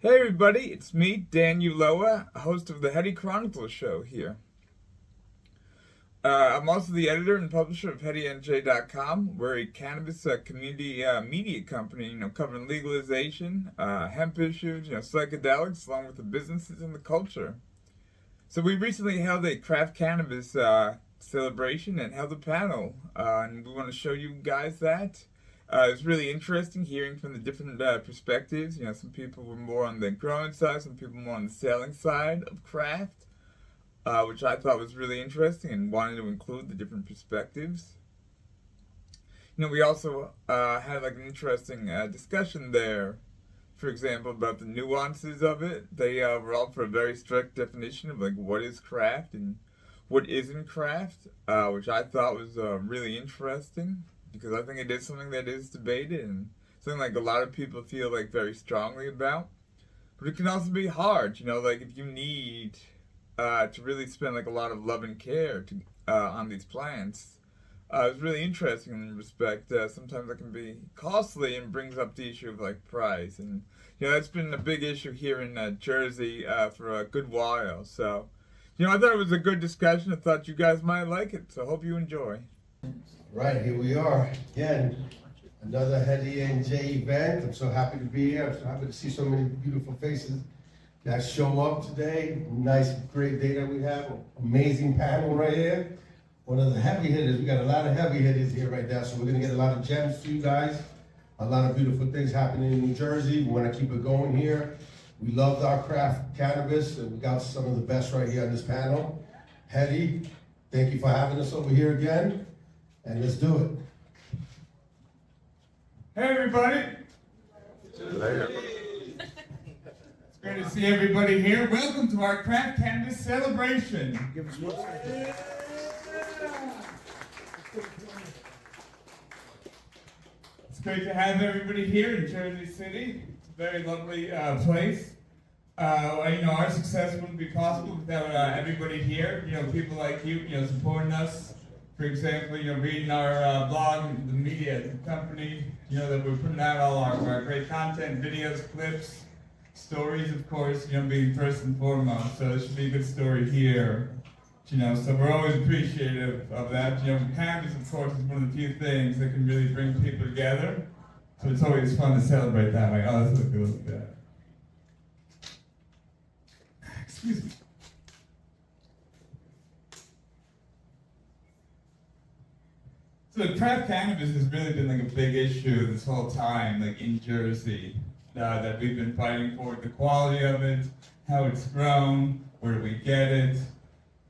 Hey everybody, it's me, Dan Ulloa, host of the Heady Chronicle show here. I'm also the editor and publisher of HeadyNJ.com. We're a cannabis community media company, covering legalization, hemp issues, psychedelics, along with the businesses and the culture. So we recently held a craft cannabis celebration and held a panel, and we want to show you guys that. It was really interesting hearing from the different perspectives. Some people were more on the growing side, some people more on the selling side of craft, which I thought was really interesting and wanted to include the different perspectives. We also had like an interesting discussion there, for example, about the nuances of it. They were all for a very strict definition of like what is craft and what isn't craft, which I thought was really interesting because I think it is something that is debated and something like a lot of people feel like very strongly about. But it can also be hard, like if you need to really spend like a lot of love and care to on these plants. It's really interesting in respect. Sometimes it can be costly and brings up the issue of like price, and that's been a big issue here in Jersey for a good while. So, I thought it was a good discussion. I thought you guys might like it. So, hope you enjoy. Right, here we are again, another Heady and J event. I'm so happy to be here. I'm so happy to see so many beautiful faces that show up today. Nice, great day that we have. Amazing panel right here. One of the heavy hitters. We got a lot of heavy hitters here right now, so we're gonna get a lot of gems to you guys. A lot of beautiful things happening in New Jersey. We want to keep it going here. We loved our craft cannabis, and we got some of the best right here on this panel. Heady, thank you for having us over here again. And let's do it. Hey everybody! Later. It's great to see everybody here. Welcome to our craft cannabis celebration. Give us one second. It's great to have everybody here in Jersey City. It's a very lovely place. Our success wouldn't be possible without everybody here. People like you, supporting us. For example, reading our blog, the media, the company, that we're putting out all our great content, videos, clips, stories, of course, being first and foremost. So it should be a good story here. So we're always appreciative of that. Cannabis, of course, is one of the few things that can really bring people together. So it's always fun to celebrate that way. Oh, let's look at that. Excuse me. So craft cannabis has really been like a big issue this whole time, like in Jersey, that we've been fighting for the quality of it, how it's grown, where we get it.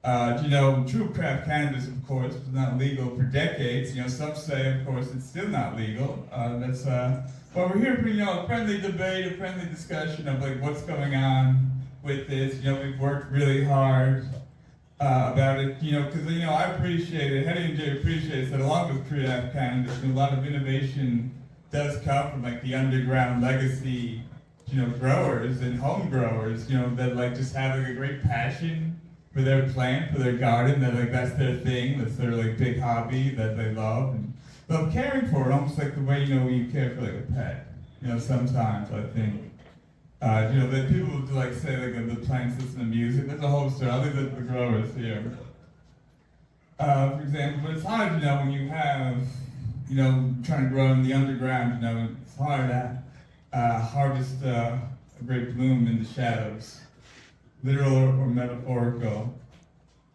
True craft cannabis, of course, was not legal for decades. Some say, of course, it's still not legal. But we're here for, a friendly debate, a friendly discussion of like what's going on with this. We've worked really hard about it, because I appreciate it. Heady and Jay appreciates that along with craft cannabis, a lot of innovation does come from like the underground legacy, growers and home growers, that like just have like a great passion for their plant, for their garden, that like that's their thing, that's their like big hobby that they love and love caring for it, almost like the way you care for like a pet. Sometimes I think. That people would like say like the plants listen to music. There's a whole story. I'll leave it to the growers here. For example, but it's hard, when you have, trying to grow in the underground, it's hard to harvest a great bloom in the shadows, literal or metaphorical.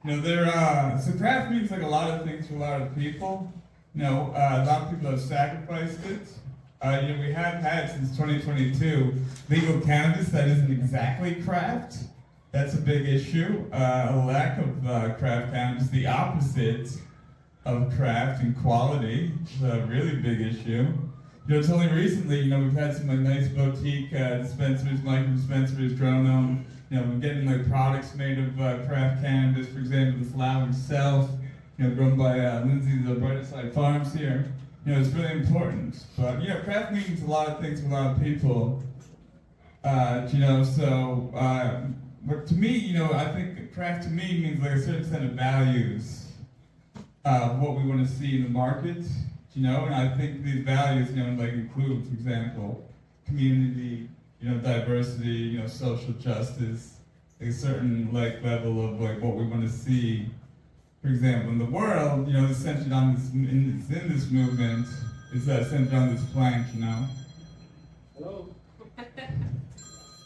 So craft means like a lot of things to a lot of people. A lot of people have sacrificed it. We have had since 2022 legal cannabis that isn't exactly craft. That's a big issue. A lack of craft cannabis, the opposite of craft and quality, is a really big issue. It's only recently, we've had some like nice boutique dispensaries, micro dispensaries grown on. We're getting like products made of craft cannabis. For example, the flower itself, grown by Lindsay's Bright Side Farms here. It's really important. But, craft means a lot of things to a lot of people. But to me, I think craft to me means like a certain set of values of what we want to see in the market, and I think these values, like include, for example, community, diversity, social justice, a certain level of what we want to see. For example, in the world, it's centered on this in this movement. It's centered on this plank, Hello.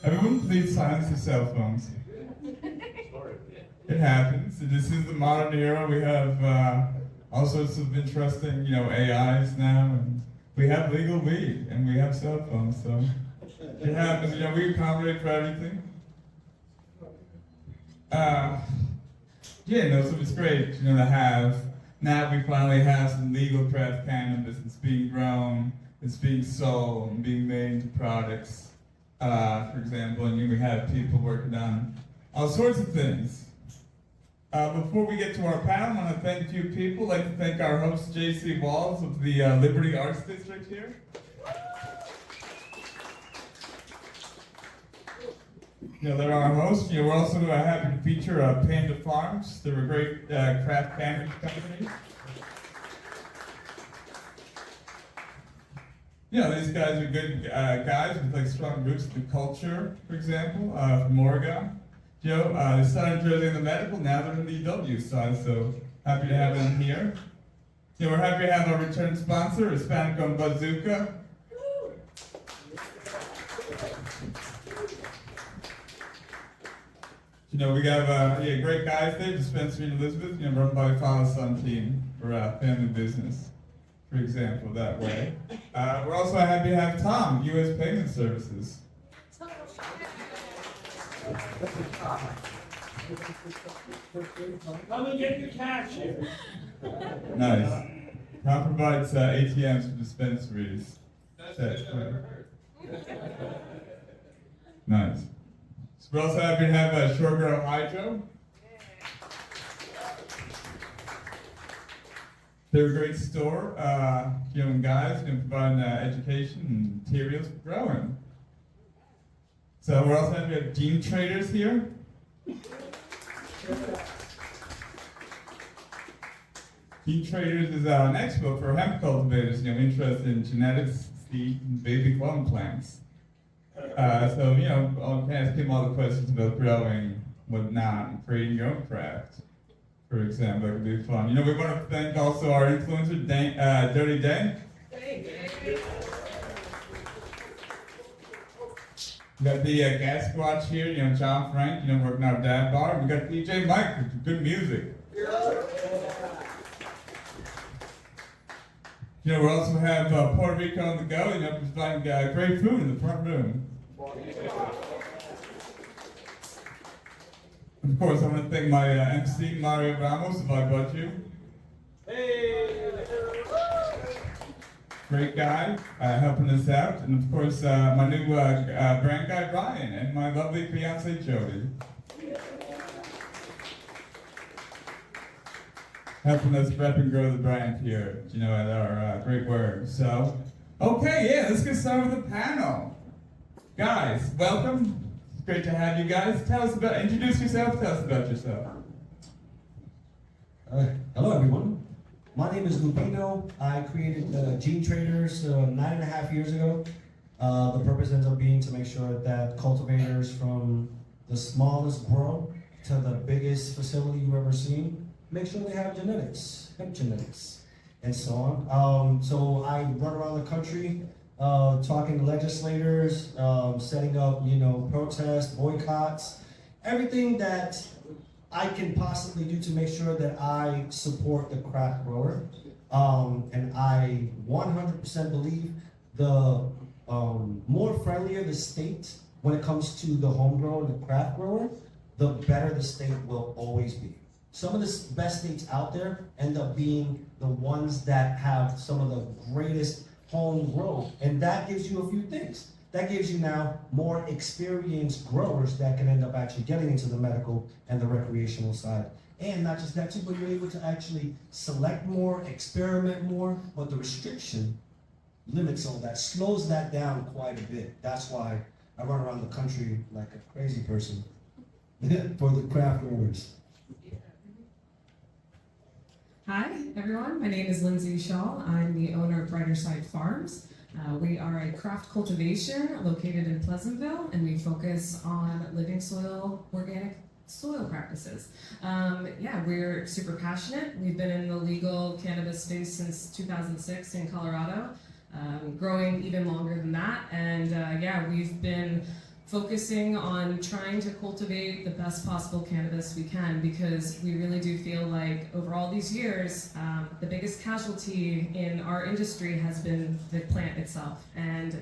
Everyone, please silence your cell phones. It happens. This is the modern era. We have all sorts of interesting, AIs now, and we have legal weed, and we have cell phones, so it happens. We accommodate for everything. So it's great, to have. Now we finally have some legal craft cannabis. It's being grown, it's being sold, and being made into products. For example, and we have people working on all sorts of things. Before we get to our panel, I want to thank a few people. I'd like to thank our host, J.C. Walls of the Liberty Arts District here. They're our hosts. We're also happy to feature Panda Farms. They're a great craft cannabis company. These guys are good guys with strong roots in the culture, for example, from Oregon. They started early in the medical, now they're in the adult use side, so happy to have them here. We're happy to have our return sponsor, Hispanic-owned Bazooka. We got great guys there, Dispensary and Elizabeth, run by Father Son team for family business, for example, that way. We're also happy to have Tom, U.S. Payment Services. Come and get your cash here. Nice. Tom provides ATMs for dispensaries. Nice. So we're also happy to have Shore Hydro. They're a great store, and guys can provide education and materials for growing. So we're also happy to have Gene Traders here. Gene Traders is an expo for hemp cultivators, interested in genetics, seed, and baby clone plants. I'll ask him all the questions about growing, whatnot, and creating your own craft. For example, that would be fun. We want to thank also our influencer, Dirty Dan. We got the gas squatch here, John Frank, working our dad bar. We got DJ Mike for good music. We also have Puerto Rico on the go, providing great food in the front room. Of course, I want to thank my MC, Mario Ramos, if I brought you. Hey! Great guy, helping us out. And of course, my new brand guy, Ryan, and my lovely fiance, Jody. Helping us rep and grow the brand here, at our great work. So, okay, let's get started with the panel. Guys, welcome. It's great to have you guys. Introduce yourself, tell us about yourself. Hello everyone. My name is Lupino. I created Gene Traders 9.5 years ago. The purpose ends up being to make sure that cultivators from the smallest grow to the biggest facility you've ever seen, make sure they have genetics, hemp genetics, and so on. So I run around the country talking to legislators, setting up, protests, boycotts, everything that I can possibly do to make sure that I support the craft grower. And I 100% believe the more friendlier the state when it comes to the homegrown and the craft grower, the better the state will always be. Some of the best states out there end up being the ones that have some of the greatest home grow. And that gives you a few things. That gives you now more experienced growers that can end up actually getting into the medical and the recreational side. And not just that too, but you're able to actually select more, experiment more, but the restriction limits all that, slows that down quite a bit. That's why I run around the country like a crazy person for the craft growers. Hi, everyone. My name is Lindsay Shaw. I'm the owner of Brighter Side Farms. We are a craft cultivation located in Pleasantville, and we focus on living soil, organic soil practices. Yeah, we're super passionate. We've been in the legal cannabis space since 2006 in Colorado, growing even longer than that. And yeah, we've been focusing on trying to cultivate the best possible cannabis we can, because we really do feel like over all these years, the biggest casualty in our industry has been the plant itself. And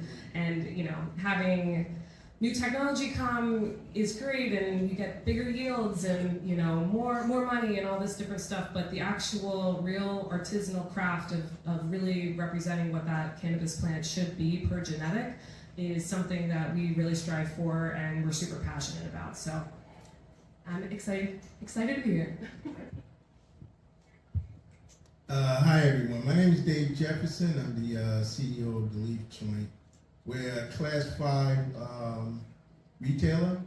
you know, having new technology come is great, and you get bigger yields and, you know, more money and all this different stuff, but the actual real artisanal craft of really representing what that cannabis plant should be per genetic is something that we really strive for and we're super passionate about. So I'm excited to be here. Hi everyone, my name is Dave Jefferson. I'm the CEO of the Leaf Joint. We're a Class 5 retailer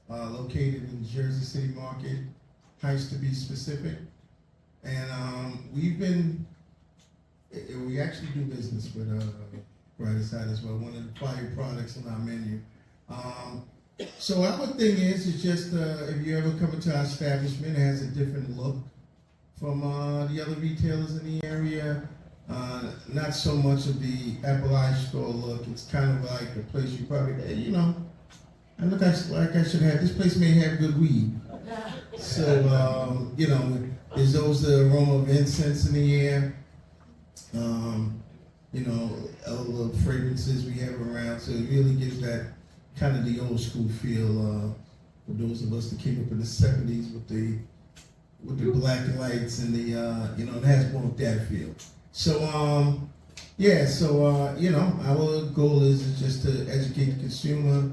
located in the Jersey City market, Heights to be specific. And we actually do business with Brighter Side as well, one of the fire products on our menu. So our thing is just if you ever come into our establishment, it has a different look from the other retailers in the area. Not so much of the Appalachia store look. It's kind of like a place you probably, you know, I look like I should have, this place may have good weed. So, you know, there's those the aroma of incense in the air. You know, all the fragrances we have around, so it really gives that kind of the old school feel for those of us that came up in the 70s with the black lights and the, you know, it has more of that feel. So, yeah, so, you know, our goal is just to educate the consumer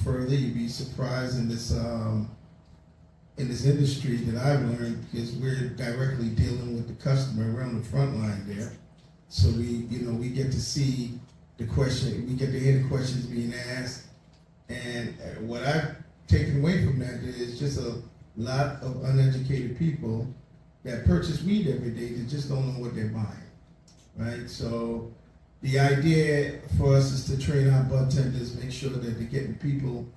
further. You'd be surprised in this industry that I've learned, because we're directly dealing with the customer. We're on the front line there. So we get to see the question, we get to hear the questions being asked. And what I've taken away from that is just a lot of uneducated people that purchase weed every day that just don't know what they're buying, right? So the idea for us is to train our bartenders, make sure that they're getting people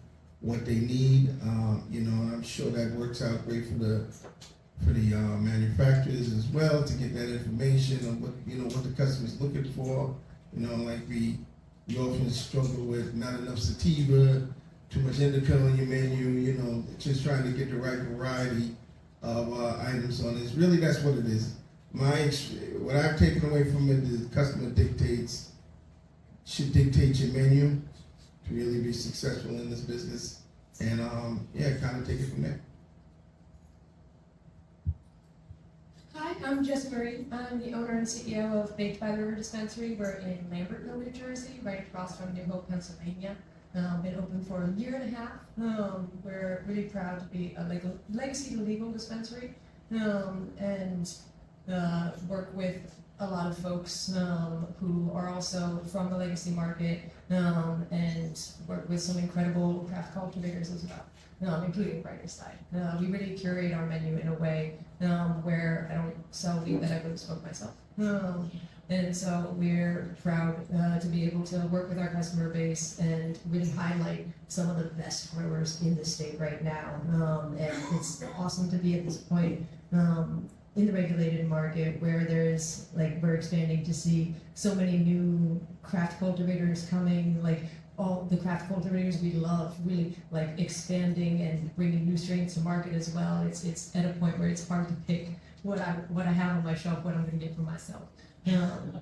what they need. You know, and I'm sure that works out great for the manufacturers as well, to get that information on what, you know, what the customer's looking for. You know, like we often struggle with not enough sativa, too much indica on your menu, you know, just trying to get the right variety of items on this. Really, that's what it is. What I've taken away from it is the customer should dictate your menu to really be successful in this business. And yeah, kind of take it from there. Hi, I'm Jess Marie. I'm the owner and CEO of Baked by the River Dispensary. We're in Lambertville, New Jersey, right across from New Hope, Pennsylvania. Been open for a year and a half. We're really proud to be a legacy legal dispensary, and work with a lot of folks who are also from the legacy market, and work with some incredible craft cultivators as well, including Brighter Side. We really curate our menu in a way where I don't sell weed that I would have smoked myself. And so we're proud to be able to work with our customer base and really highlight some of the best growers in the state right now. And it's awesome to be at this point in the regulated market where there's, like, we're expanding to see so many new craft cultivators coming, like all the craft cultivators we love, really like expanding and bringing new strains to market as well. It's at a point where it's hard to pick what I have on my shelf, what I'm going to get for myself.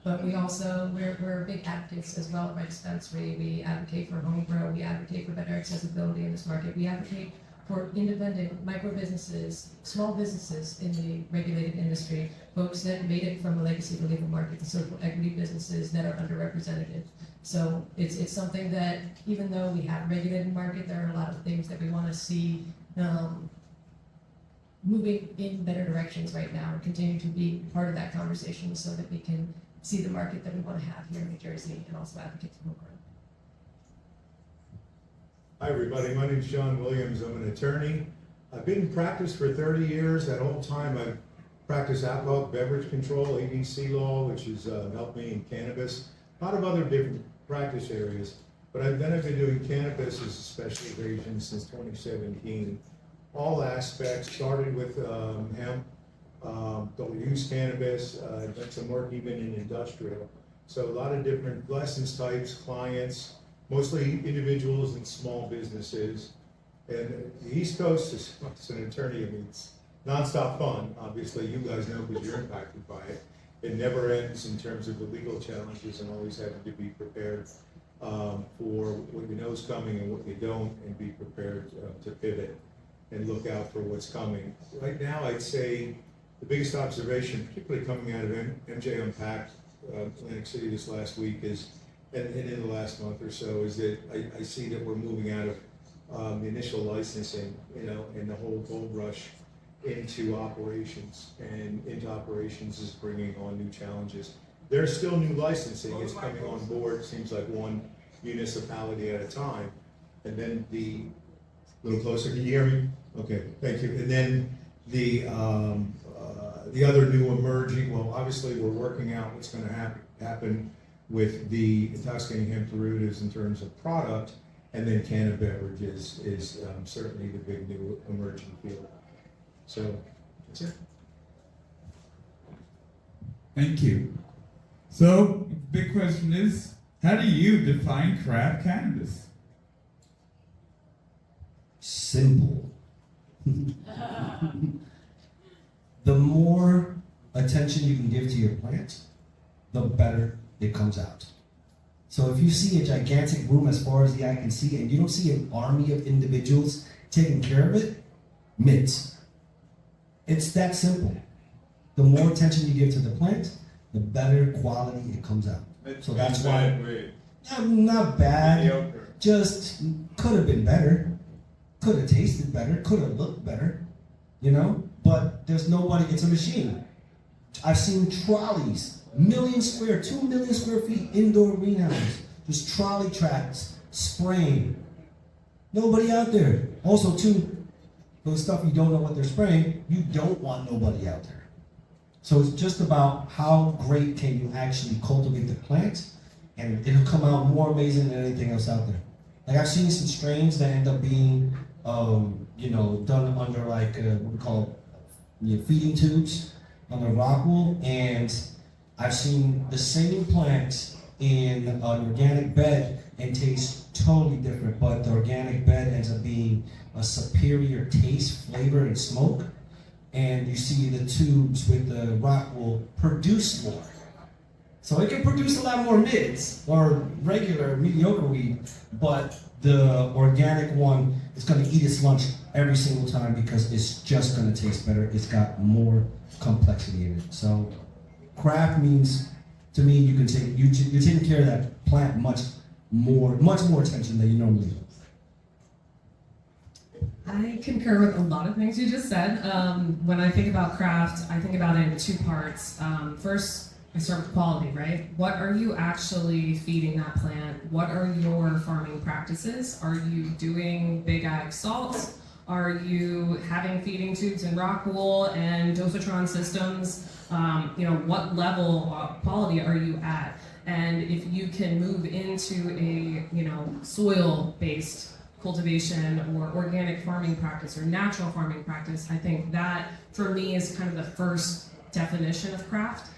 But we also, we're big advocates as well at my dispensary. We advocate for homegrown, we advocate for better accessibility in this market. We advocate for independent micro businesses, small businesses in the regulated industry, folks that made it from the legacy to legal market, the social equity businesses that are underrepresented. So it's something that, even though we have a regulated market, there are a lot of things that we want to see moving in better directions right now, and continue to be part of that conversation so that we can see the market that we want to have here in New Jersey, and also advocate for homegrown. Hi, everybody. My name is John Williams. I'm an attorney. I've been in practice for 30 years. That whole time I've practiced alcoholic beverage control, ABC law, which has helped me in cannabis. a lot of other different practice areas. But I've been doing cannabis as a specialization since 2017. All aspects, started with hemp, don't use cannabis, done some work even in industrial. So a lot of different license types, clients, mostly individuals and small businesses. And the East Coast is, as an attorney, I mean, it's nonstop fun. Obviously, you guys know because you're impacted by it. It never ends in terms of the legal challenges and always having to be prepared for what you know is coming and what you don't, and be prepared to pivot and look out for what's coming. Right now, I'd say the biggest observation, particularly coming out of MJ Unpacked, Atlantic City this last week, is, and in the last month or so, is that I see that we're moving out of the initial licensing, you know, and the whole gold rush into operations, and into operations is bringing on new challenges. There's still new licensing, it's coming on board, seems like one municipality at a time. And then a little closer, can you hear me? Okay, thank you. And then the other new emerging, well, obviously we're working out what's gonna happen with the intoxicating hemp derivatives in terms of product, and then cannabis beverages is certainly the big new emerging field. So, that's it. Thank you. So, the big question is, how do you define craft cannabis? Simple. The more attention you can give to your plant, the better it comes out. So if you see a gigantic room as far as the eye can see, and you don't see an army of individuals taking care of it, mint. It's that simple. The more attention you give to the plant, the better quality it comes out. So that's why, not bad, Mediocre. just could have been better, could have tasted better, could have looked better, you know? But there's nobody, it's a machine. I've seen trolleys, 2 million square feet indoor greenhouse, just trolley tracks spraying. Nobody out there. Also, too, the stuff you don't know what they're spraying, you don't want nobody out there. So it's just about how great can you actually cultivate the plant, and it'll come out more amazing than anything else out there. Like I've seen some strains that end up being, done under like what we call feeding tubes on the rock wool, and I've seen the same plant in an organic bed and taste totally different, but the organic bed ends up being a superior taste, flavor, and smoke. And you see the tubes with the rock wool produce more. So it can produce a lot more mids or regular mediocre weed, but the organic one is going to eat its lunch every single time because it's just going to taste better. It's got more complexity in it. So craft means, to me, you can take you're taking care of that plant much more attention than you normally do. I concur with a lot of things you just said. When I think about craft, I think about it in two parts. First, I start with quality, right? What are you actually feeding that plant? What are your farming practices? Are you doing big ag salts? Are you having feeding tubes and rock wool and dosatron systems? What level of quality are you at? And if you can move into a, soil-based cultivation or organic farming practice or natural farming practice, I think that for me is kind of the first definition of craft,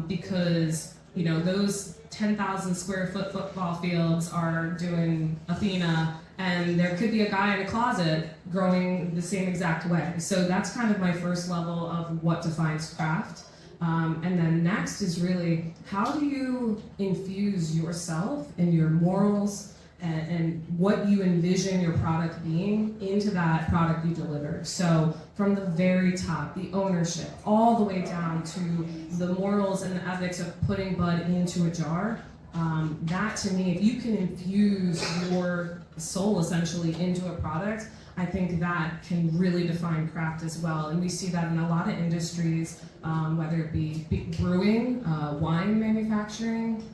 because those 10,000 square foot football fields are doing Athena, and there could be a guy in a closet growing the same exact way. So that's kind of my first level of what defines craft. And then next is really, how do you infuse yourself and your morals and what you envision your product being into that product you deliver. So from the very top, the ownership, all the way down to the morals and the ethics of putting bud into a jar, that to me, if you can infuse your soul essentially into a product, I think that can really define craft as well. And we see that in a lot of industries, whether it be brewing, wine manufacturing,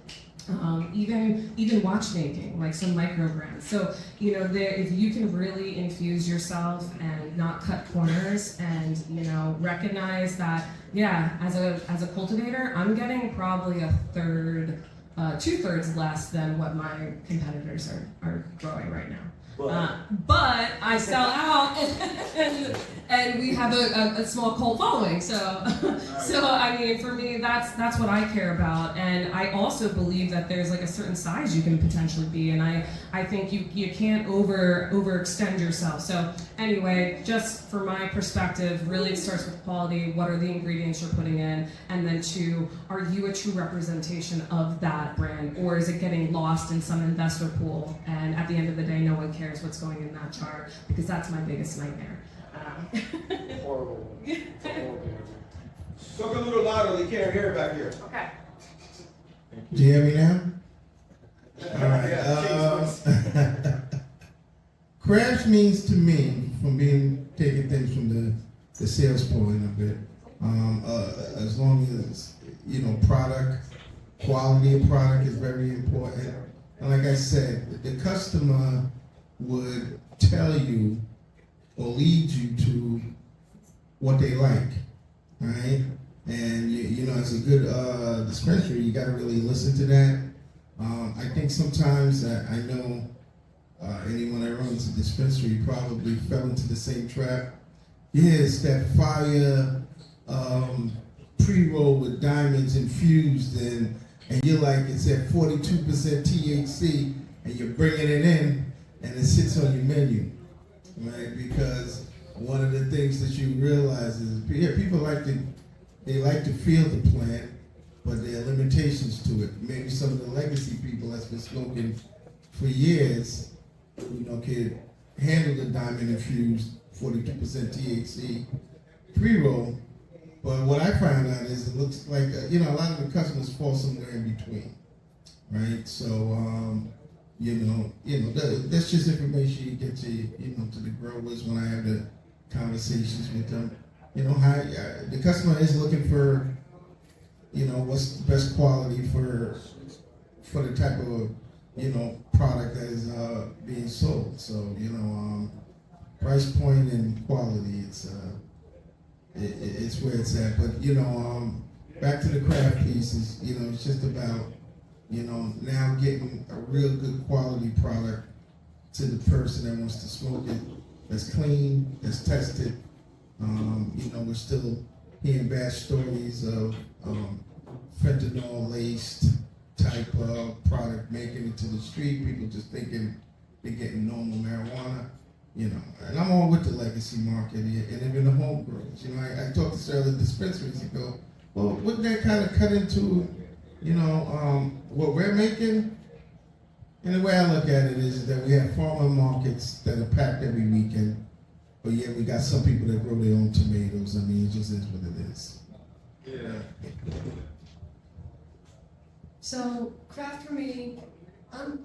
even watchmaking, like some micro brands. So, if you can really infuse yourself and not cut corners and, recognize that, yeah, as a cultivator, I'm getting probably a third 2/3 less than what my competitors are growing right now. But But I sell out, and we have a small cult following. So I mean, for me, that's what I care about. And I also believe that there's like a certain size you can potentially be, and I think you can't overextend yourself. So anyway, just from my perspective, really it starts with quality. What are the ingredients you're putting in, and then 2, are you a true representation of that brand, or is it getting lost in some investor pool? And at the end of the day, no one cares what's going in that jar, because that's my biggest nightmare. horrible. Talk a little louder, they can't hear it back here. Okay. Do you hear me now? All Yeah, right. Craft means to me, from taking things from the sales point of it, as long as, product, quality of product is very important. And like I said, the customer would tell you or lead you to what they like, right? And as a good dispensary, you got to really listen to that. I think sometimes I know anyone that runs a dispensary probably fell into the same trap. Yeah, it's that fire pre-roll with diamonds infused in, and you're like, it's at 42% THC, and you're bringing it in, and it sits on your menu, right? Because one of the things that you realize is, people like to feel the plant, but there are limitations to it. Maybe some of the legacy people that's been smoking for years, could handle the diamond infused 42% THC pre-roll. But what I found out is it looks like, a lot of the customers fall somewhere in between, right? So, that's just information you get to the growers when I have the conversations with them. The customer is looking for, what's the best quality for the type of, product that is being sold. So, price point and quality, it's where it's at. But, back to the craft pieces, it's just about, now getting a real good quality product to the person that wants to smoke it, that's clean, that's tested. We're still hearing bad stories of fentanyl-laced type of product making it to the street. People just thinking they're getting normal marijuana, And I'm all with the legacy market and even the homegrowns. I talked to several dispensaries and go, well, wouldn't that kind of cut into, what we're making? And the way I look at it is that we have farmer markets that are packed every weekend, but yet we got some people that grow their own tomatoes. I mean, it just is what it is. Yeah. So craft for me, I'm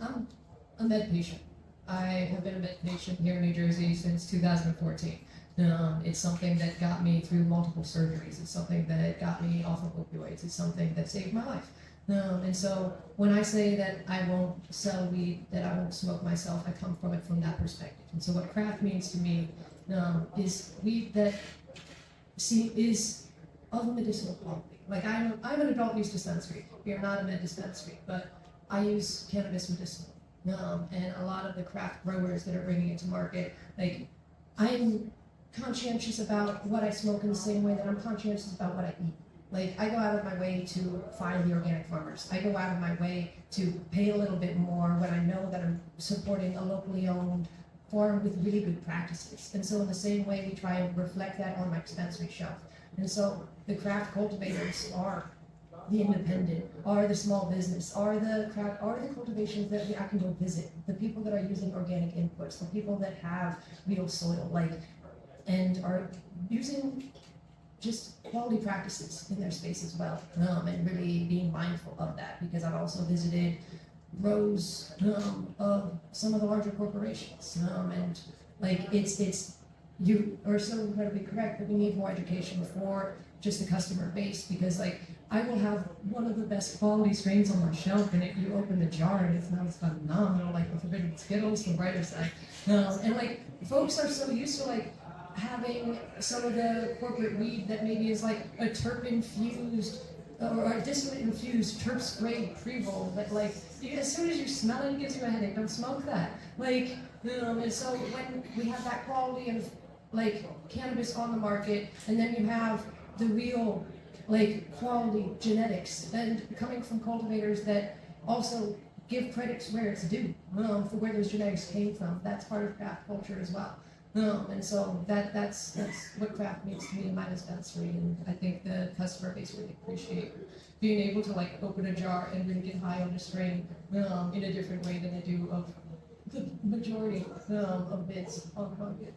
a med patient. I have been a med patient here in New Jersey since 2014. It's something that got me through multiple surgeries. It's something that got me off of opioids. It's something that saved my life. And so when I say that I won't sell weed, that I won't smoke myself, I come from it from that perspective. And so what craft means to me is weed that is of medicinal quality. Like I'm an adult use dispensary. We are not a med dispensary, but I use cannabis medicinal. And a lot of the craft growers that are bringing it to market, like I'm conscientious about what I smoke in the same way that I'm conscientious about what I eat. Like I go out of my way to find the organic farmers. I go out of my way to pay a little bit more when I know that I'm supporting a locally owned farm with really good practices. And so in the same way, we try and reflect that on my dispensary shelf. And so the craft cultivators are the independent, are the small business, are the cultivations that I can go visit, the people that are using organic inputs, the people that have real soil, and are using just quality practices in their space as well, and really being mindful of that, because I've also visited rows of some of the larger corporations, and you are so incredibly correct that we need more education for just the customer base, because I will have one of the best quality strains on my shelf, and you open the jar and it smells phenomenal, like the Forbidden Skittles, the brighter side, and folks are so used to having some of the corporate weed that maybe is a terp infused or a distillate infused terp spray pre-roll that like as soon as you smell it, it gives you a headache. Don't smoke that. Like, and so when we have that quality of like cannabis on the market, and then you have the real like quality genetics and coming from cultivators that also give credit where it's due for where those genetics came from. That's part of craft culture as well. And so that's what craft means to me in my dispensary, and I think the customer base really appreciate being able to like open a jar and really get high on a strain in a different way than they do of the majority of bids on the market.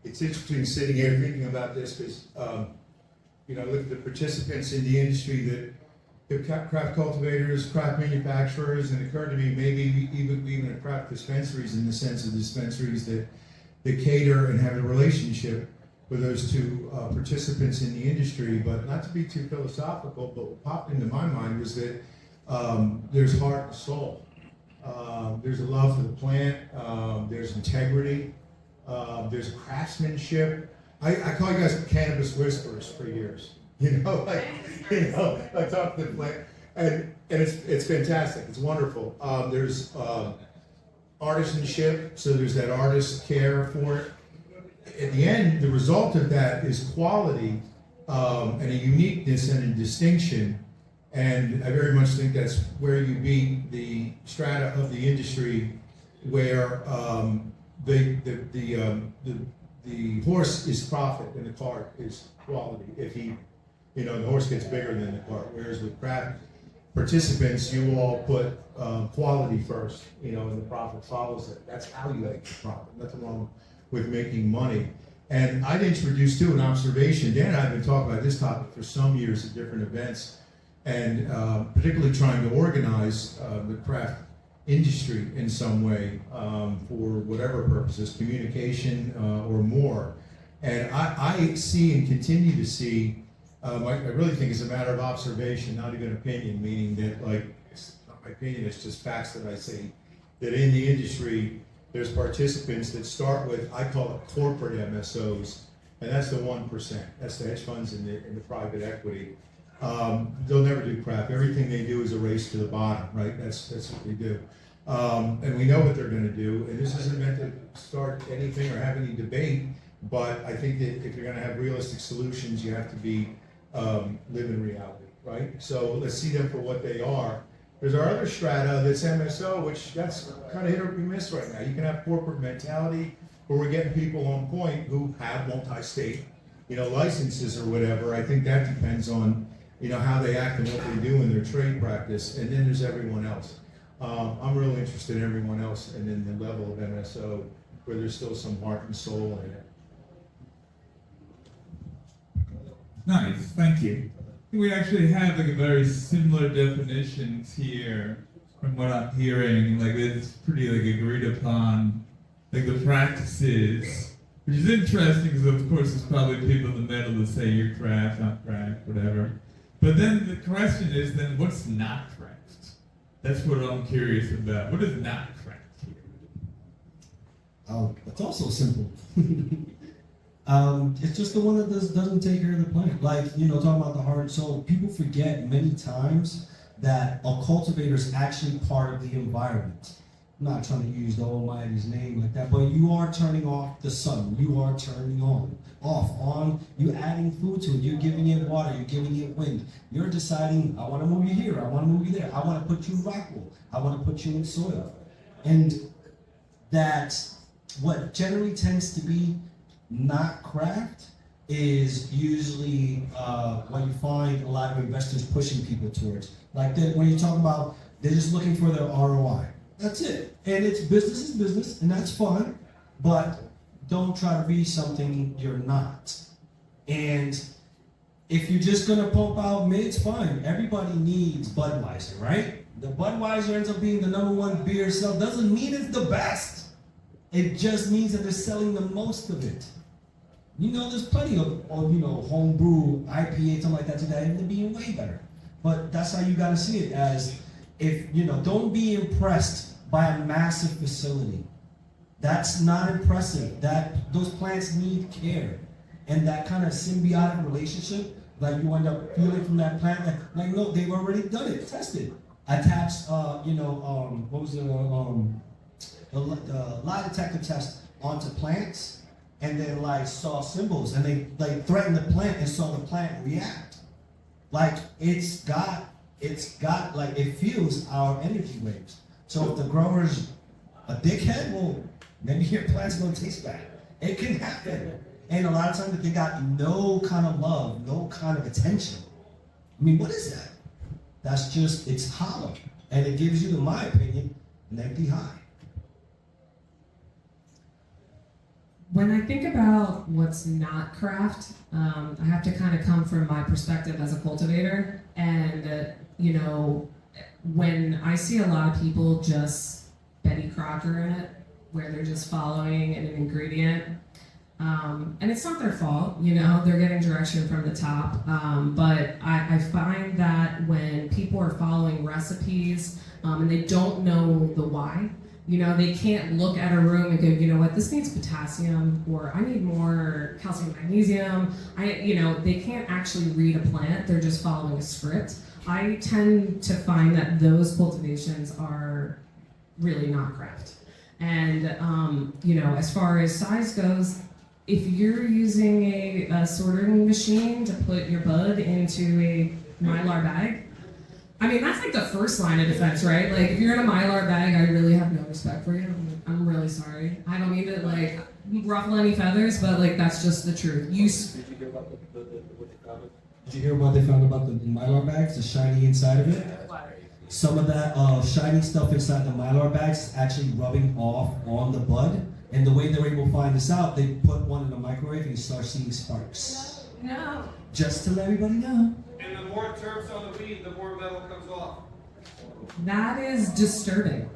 It's interesting sitting here thinking about this because, look at the participants in the industry that craft cultivators, craft manufacturers, and it occurred to me maybe even craft dispensaries in the sense of dispensaries that cater and have a relationship with those two participants in the industry. But not to be too philosophical, but what popped into my mind was that there's heart and soul. There's a love for the plant. There's integrity. There's craftsmanship. I call you guys cannabis whisperers for years. I talk to the plant, and it's fantastic. It's wonderful. There's artisanship, so there's that artist care for it. At the end, the result of that is quality and a uniqueness and a distinction. And I very much think that's where you beat the strata of the industry, where the horse is profit and the cart is quality. If the horse gets bigger than the cart. Whereas with craft participants, you all put quality first, and the profit follows it. That's how you make the profit. Nothing wrong with making money. And I'd introduce too an observation. Dan and I have been talking about this topic for some years at different events, and particularly trying to organize the craft industry in some way for whatever purposes, communication or more. And I see and continue to see, I really think it's a matter of observation, not even opinion, meaning that it's not my opinion, it's just facts that I see, that in the industry, there's participants that start with, I call it corporate MSOs, and that's the 1%. That's the hedge funds and the private equity. They'll never do craft. Everything they do is a race to the bottom, right? That's what they do. And we know what they're going to do. And this isn't meant to start anything or have any debate, but I think that if you're going to have realistic solutions, you have to be live in reality, right? So let's see them for what they are. There's our other strata that's MSO, which that's kind of hit or miss right now. You can have corporate mentality where we're getting people on point who have multi-state, licenses or whatever. I think that depends on, how they act and what they do in their trade practice. And then there's everyone else. I'm really interested in everyone else and then the level of MSO where there's still some heart and soul in it. Nice, thank you. We actually have a very similar definitions here from what I'm hearing. It's pretty agreed upon, the practices, which is interesting because of course there's probably people in the middle that say you're craft, not craft, whatever. But then the question is then what's not craft? That's what I'm curious about. What is not craft here? Oh, it's also simple. It's just the one that doesn't take care of the plant. Talking about the heart and soul, people forget many times that a cultivator is actually part of the environment. I'm not trying to use the Almighty's name like that, but you are turning off the sun. You are turning on, you're adding food to it. You're giving it water. You're giving it wind. You're deciding, I want to move you here. I want to move you there. I want to put you in rock wool. I want to put you in soil. And that's what generally tends to be not craft is usually what you find a lot of investors pushing people towards. When you talk about, they're just looking for their ROI. That's it. And it's business is business, and that's fine, but don't try to be something you're not. And if you're just gonna pump out mids, fine. Everybody needs Budweiser, right? The Budweiser ends up being the #1 beer sell. Doesn't mean it's the best. It just means that they're selling the most of it. There's plenty of homebrew IPA, something like that, that end up being way better. But that's how you gotta see it as, don't be impressed by a massive facility. That's not impressive. Those plants need care. And that kind of symbiotic relationship Like you end up feeling from that plant. Like no, they've already done it, tested. Attached, what was the lie detector test onto plants, and then like saw symbols, and they like threatened the plant and saw the plant react. Like it's got like it feels our energy waves. So if the grower's a dickhead, well, maybe your plant's gonna taste bad. It can happen. And a lot of times they got no kind of love, no kind of attention. I mean, what is that? That's just, it's hollow. And it gives you, in my opinion, an empty high. When I think about what's not craft, I have to kind of come from my perspective as a cultivator. And, when I see a lot of people just Betty Crocker it, where they're just following an ingredient, and it's not their fault, they're getting direction from the top. But I find that when people are following recipes and they don't know the why, they can't look at a room and go, you know what, this needs potassium, or I need more calcium magnesium. They can't actually read a plant, they're just following a script. I tend to find that those cultivations are really not craft. And, as far as size goes, if you're using a sorting machine to put your bud into a Mylar bag, I mean, that's like the first line of defense, right? Like, if you're in a Mylar bag, I really have no respect for you. I'm really sorry. I don't mean to, ruffle any feathers, but, that's just the truth. Did you hear about what they found? Did you hear what they found about the Mylar bags, the shiny inside of it? Some of that shiny stuff inside the Mylar bags is actually rubbing off on the bud. And the way they're able to find this out, they put one in the microwave and you start seeing sparks. No. Just to let everybody know. And the more terps on the weed, the more metal comes off. That is disturbing.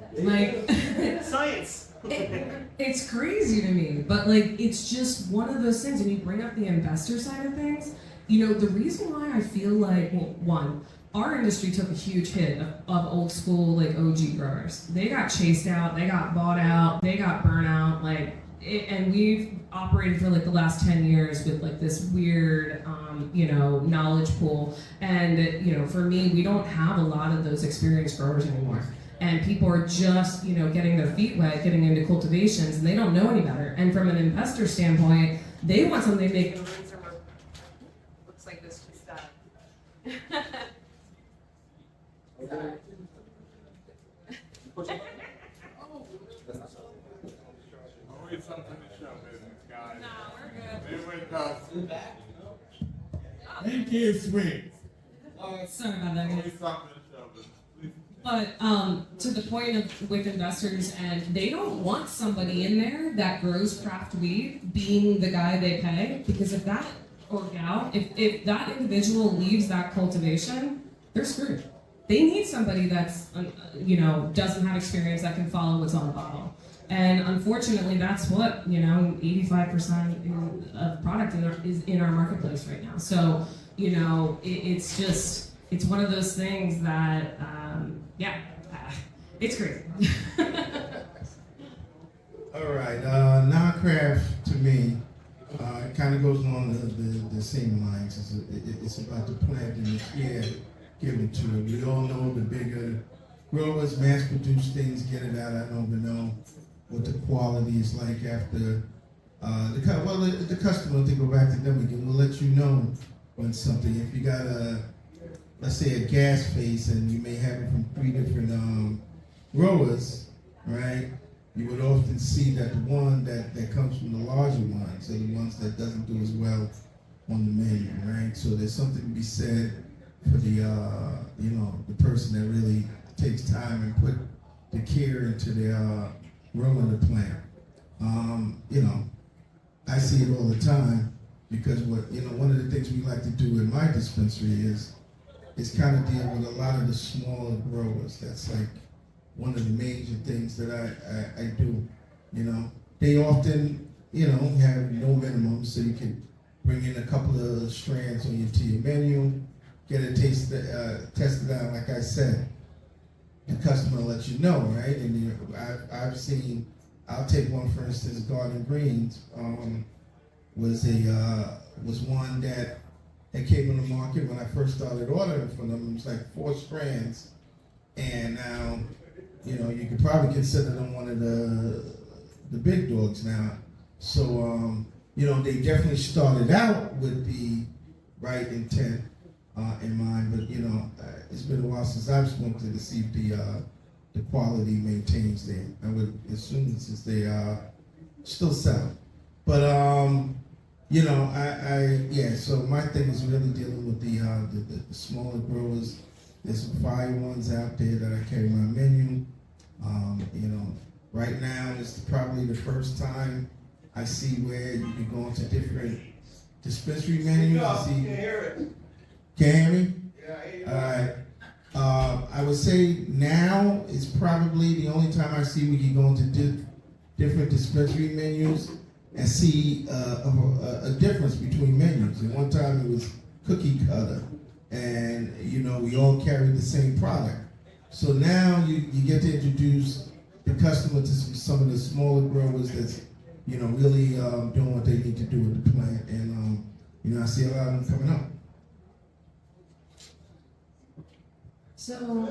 Science! It's crazy to me, but it's just one of those things. And you bring up the investor side of things. The reason why I feel like, one, our industry took a huge hit of old school OG growers. They got chased out, they got bought out, they got burnt out, and we've operated for the last 10 years with this weird knowledge pool. And for me, we don't have a lot of those experienced growers anymore. And people are just getting their feet wet, getting into cultivations, and they don't know any better. And from an investor standpoint, they want something they can rinse and repeat. Looks like this just died. Always something to show business, guys. Nah, we're good. They wake up. Thank you, sweet. Sorry about that, guys. Always something to show business. But to the point of with investors, and they don't want somebody in there that grows craft weed being the guy they pay, because if that or gal, if that individual leaves that cultivation, they're screwed. They need somebody that's doesn't have experience, that can follow what's on the bottle. And unfortunately, that's what 85% of product is in our marketplace right now. So it's one of those things that it's crazy. All right, non-craft to me, it kind of goes along the same lines. It's about the plant and the care given to it. We all know the bigger growers mass-produce things, get it out. I don't even know what the quality is like after the customer, to go back to them again, will let you know when something, if you got let's say a gas face and you may have it from 3 different growers, right? You would often see that the one that comes from the larger ones are the ones that doesn't do as well on the menu, right? So there's something to be said for the person that really takes time and put the care into their growing the plant. I see it all the time because one of the things we like to do in my dispensary is kind of deal with a lot of the smaller growers. That's like one of the major things that I do. They often have no minimum, so you can bring in a couple of strands to your menu, get it tested out. Like I said, the customer lets you know, right? And I've seen. I'll take one for instance. Garden Greens was one that that came on the market when I first started ordering from them. It was like 4 strands, and now, you know, you could probably consider them one of the big dogs now. So, you know, they definitely started out with the right intent in mind, but you know, it's been a while since I've smoked it to see if the quality maintains there. I would assume since they still sell, but you know, yeah. So my thing is really dealing with the smaller growers. There's some fire ones out there that I carry my menu. You know, right now is probably the first time I see where you can go into different dispensary menus. Can't hear it. Can you hear me? Yeah, I hear you. All right. I would say now is probably the only time I see we can go into different dispensary menus and see a difference between menus. And one time it was cookie cutter, and you know, we all carried the same product. So now you get to introduce the customer to some of the smaller growers that's, you know, really doing what they need to do with the plant. And you know, I see a lot of them coming up. So,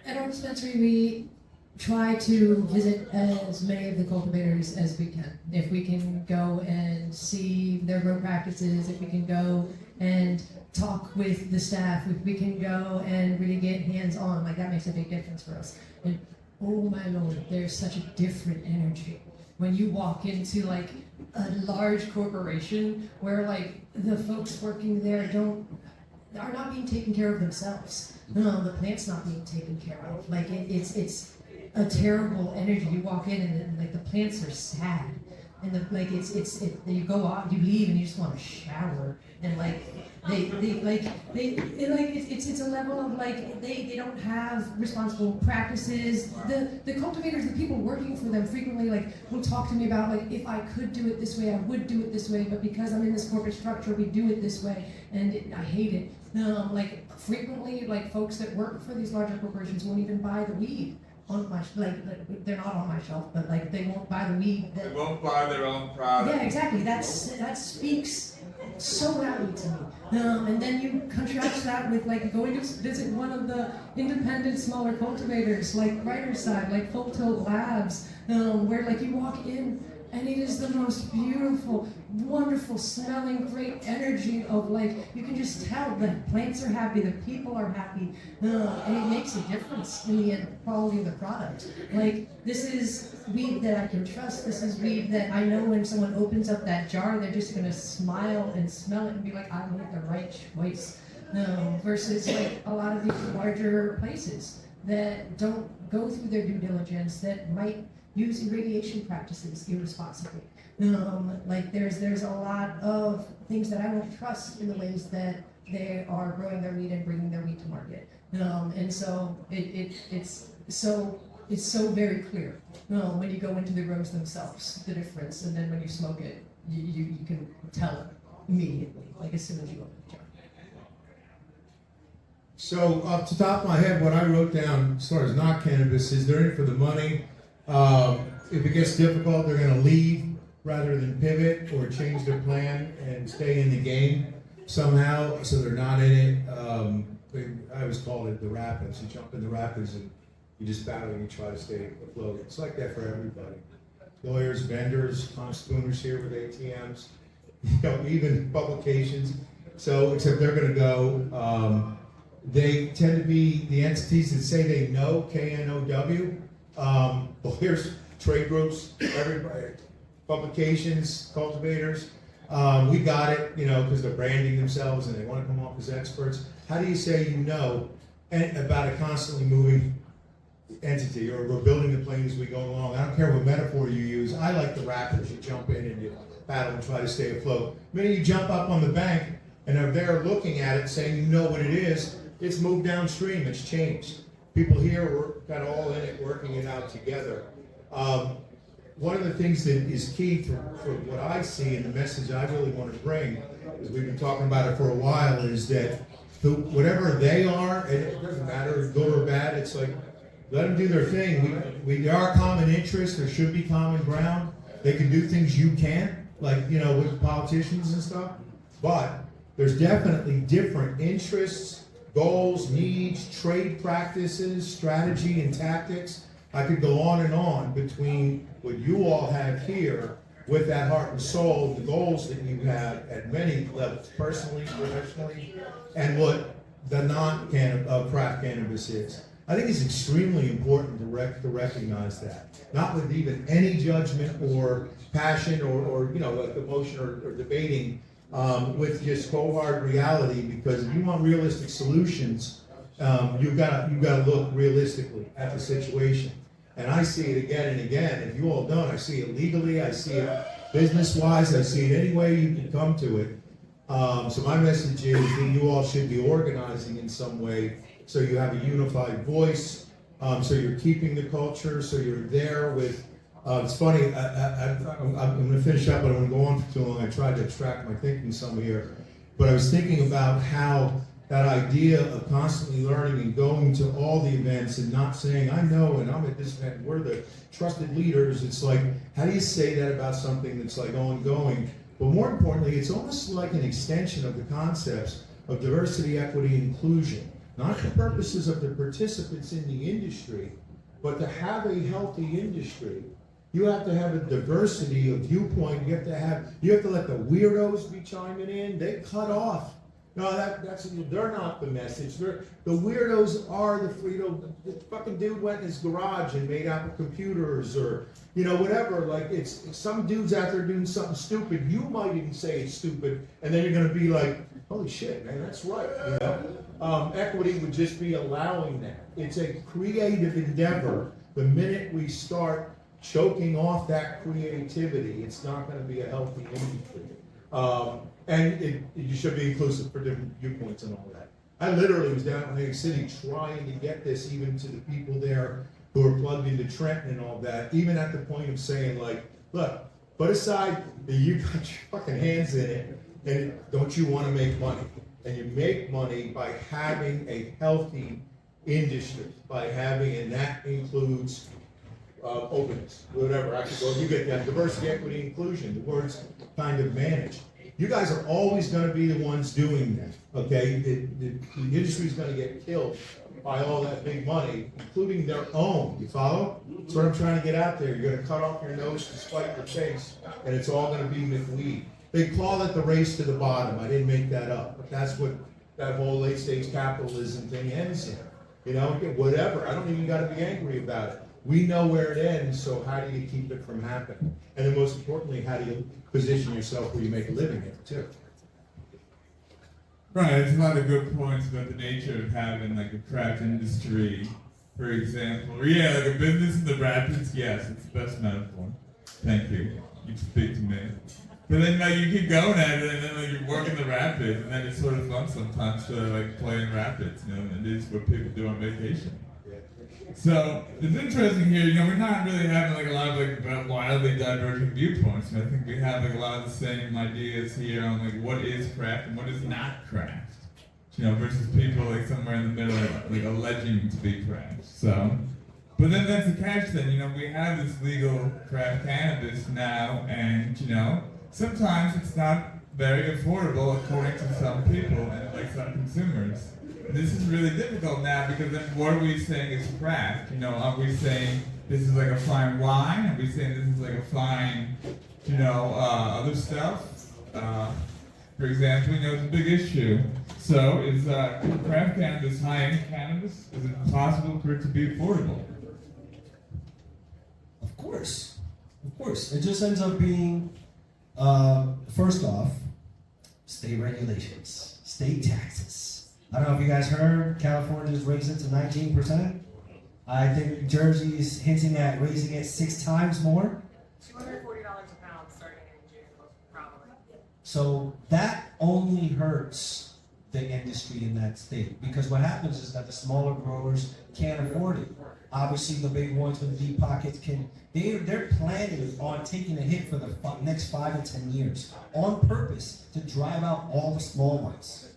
at our dispensary, we try to visit as many of the cultivators as we can. If we can go and see their grow practices, if we can go and talk with the staff, if we can go and really get hands-on, like that makes a big difference for us. And oh my Lord, there's such a different energy when you walk into like a large corporation where like the folks working there are not being taken care of themselves. No, the plant's not being taken care of. Like it's a terrible energy. You walk in and like the plants are sad, and you go out, you leave, and you just want to shower. And like it's a level of like they don't have responsible practices. The cultivators, the people working for them, frequently like will talk to me about like, if I could do it this way, I would do it this way, but because I'm in this corporate structure, we do it this way, and I hate it. Like frequently, like folks that work for these larger corporations won't even buy the weed on my like they're not on my shelf, but like they won't buy the weed. They won't buy their own product. Yeah, exactly. That speaks so loudly to me. And then you contrast that with like going to visit one of the independent smaller cultivators, like Side, like Full Tilt Labs, where like you walk in and it is the most beautiful, wonderful smelling, great energy of like, you can just tell the plants are happy, the people are happy, and it makes a difference in the end quality of the product. Like, this is weed that I can trust, this is weed that I know when someone opens up that jar, they're just gonna smile and smell it and be like, I made the right choice. Versus like a lot of these larger places that don't go through their due diligence, that might use irradiation practices irresponsibly. Like there's a lot of things that I don't trust in the ways that they are growing their weed and bringing their weed to market. And so it's so very clear when you go into the grows themselves, the difference, and then when you smoke it, you can tell it immediately, like as soon as you open the jar. So off the top of my head, what I wrote down as far as not cannabis is they're in it for the money. If it gets difficult, they're going to leave rather than pivot or change their plan and stay in the game somehow, so they're not in it. I always called it the rapids. You jump in the rapids and you just battle and you try to stay afloat. It's like that for everybody. Lawyers, vendors, spooners here with ATMs, even publications. So, except they're going to go. They tend to be the entities that say they know, K-N-O-W. Lawyers, trade groups, everybody, publications, cultivators. We got it, because they're branding themselves and they want to come off as experts. How do you say you know about a constantly moving entity, or we're building the plane as we go along? I don't care what metaphor you use. I like the rapids. You jump in and you battle and try to stay afloat. The minute you jump up on the bank and are there looking at it, saying you know what it is, it's moved downstream. It's changed. People here were kind of all in it, working it out together. One of the things that is key for what I see and the message I really want to bring, because we've been talking about it for a while, is that whatever they are, and it doesn't matter if good or bad, it's like, let them do their thing. There are common interests, there should be common ground. They can do things you can't, like, with politicians and stuff. But There's definitely different interests, goals, needs, trade practices, strategy, and tactics. I could go on and on between what you all have here with that heart and soul, the goals that you have at many levels, personally, professionally, and what the non-craft cannabis is. I think it's extremely important to recognize that, not with even any judgment or passion or like emotion or debating, with just cold hard reality. Because if you want realistic solutions, you've got to look realistically at the situation. And I see it again and again. If you all don't, I see it legally, I see it business-wise, I see it any way you can come to it. So my message is that you all should be organizing in some way so you have a unified voice, so you're keeping the culture, so you're there with, it's funny, I'm going to finish up, but I don't want to go on for too long. I tried to abstract my thinking some here, but I was thinking about how that idea of constantly learning and going to all the events and not saying, I know and I'm at this event and we're the trusted leaders. It's like, how do you say that about something that's like ongoing? But more importantly, it's almost like an extension of the concepts of diversity, equity, and inclusion. Not for purposes of the participants in the industry, but to have a healthy industry, you have to have a diversity of viewpoint. You have to let the weirdos be chiming in. They cut off. No, they're not the message. The weirdos are the freedom. The fucking dude went in his garage and made Apple computers, or whatever. Like, it's some dudes out there doing something stupid. You might even say it's stupid, and then you're gonna be like, holy shit, man, that's right. Equity would just be allowing that. It's a creative endeavor. The minute we start choking off that creativity, it's not going to be a healthy industry. And you should be inclusive for different viewpoints and all that. I literally was down in Heady City trying to get this even to the people there who are plugged into Trenton and all that, even at the point of saying, like, look, put aside that you got your fucking hands in it, and don't you want to make money? And you make money by having a healthy industry, and that includes openness, whatever. You get that diversity, equity, inclusion. The words kind of managed. You guys are always going to be the ones doing that, okay? The industry is going to get killed by all that big money, including their own. You follow? That's what I'm trying to get out there. You're going to cut off your nose to spite your face, and it's all going to be McWeed. They call it the race to the bottom. I didn't make that up, but that's what that whole late-stage capitalism thing ends in. Whatever. I don't even got to be angry about it. We know where it ends, so how do you keep it from happening? And then most importantly, how do you position yourself where you make a living in it too? Right, there's a lot of good points about the nature of having like a craft industry, for example. Yeah, like a business in the rapids, yes, it's the best metaphor. Thank you. You speak to me. But then like you keep going at it and then like you work in the rapids and then it's sort of fun sometimes to like play in rapids, and it is what people do on vacation. So it's interesting here, we're not really having like a lot of like wildly divergent viewpoints. I think we have like a lot of the same ideas here on like what is craft and what is not craft. Versus people like somewhere in the middle like alleging to be craft. So, but then that's the catch then, we have this legal craft cannabis now, and sometimes it's not very affordable according to some people and like some consumers. This is really difficult now because then what are we saying is craft? Are we saying this is like a fine wine? Are we saying this is like a fine, other stuff? For example, it's a big issue. So is craft cannabis high-end cannabis? Is it possible for it to be affordable? Of course. It just ends up being, first off, state regulations, state taxes. I don't know if you guys heard, California's raised it to 19%. I think New Jersey is hinting at raising it 6 times more. $240 a pound starting in June, probably. So that only hurts the industry in that state, because what happens is that the smaller growers can't afford it. Obviously, the big ones with deep pockets they're planning on taking a hit for the next 5 to 10 years on purpose to drive out all the small ones.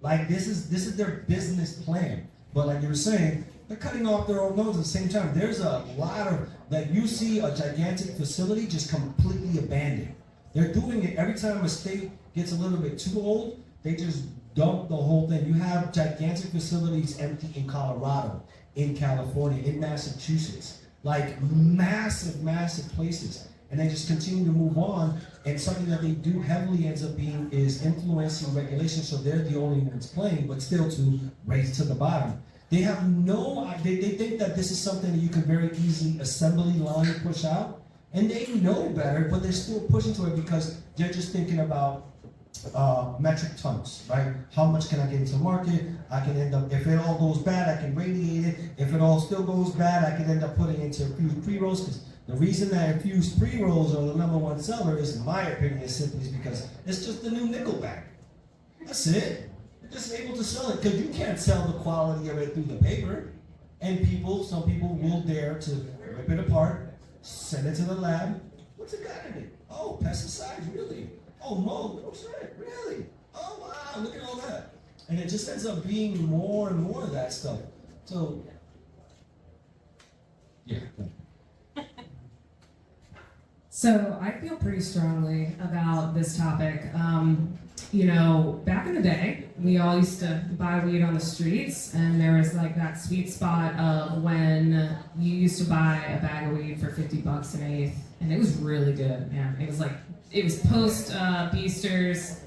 Like this is their business plan. But like you were saying, they're cutting off their own nose at the same time. There's a lot of you see a gigantic facility just completely abandoned. They're doing it every time a state gets a little bit too old. They just dump the whole thing. You have gigantic facilities empty in Colorado, in California, in Massachusetts, like massive, massive places. And they just continue to move on. And something that they do heavily ends up being is influencing regulation. So they're the only ones playing, but still to race to the bottom. They have they think that this is something that you can very easily assembly line push out. And they know better, but they're still pushing to it because they're just thinking about metric tons, right? How much can I get into the market? I can end up, if it all goes bad, I can radiate it. If it all still goes bad, I can end up putting it into infused pre-rolls. Because the reason that infused pre-rolls are the #1 seller is, in my opinion, is simply because it's just the new nickel bag. That's it. You're just able to sell it because you can't sell the quality of it through the paper. And some people will dare to rip it apart, send it to the lab. What's it got in it? Oh, pesticides, really? Oh, mold, no shit, really? Oh, wow, look at all that. And it just ends up being more and more of that stuff. So, yeah. So I feel pretty strongly about this topic. Back in the day, we all used to buy weed on the streets, and there was like that sweet spot of when you used to buy a bag of weed for $50 an eighth, and it was really good, man. It was post Beasters,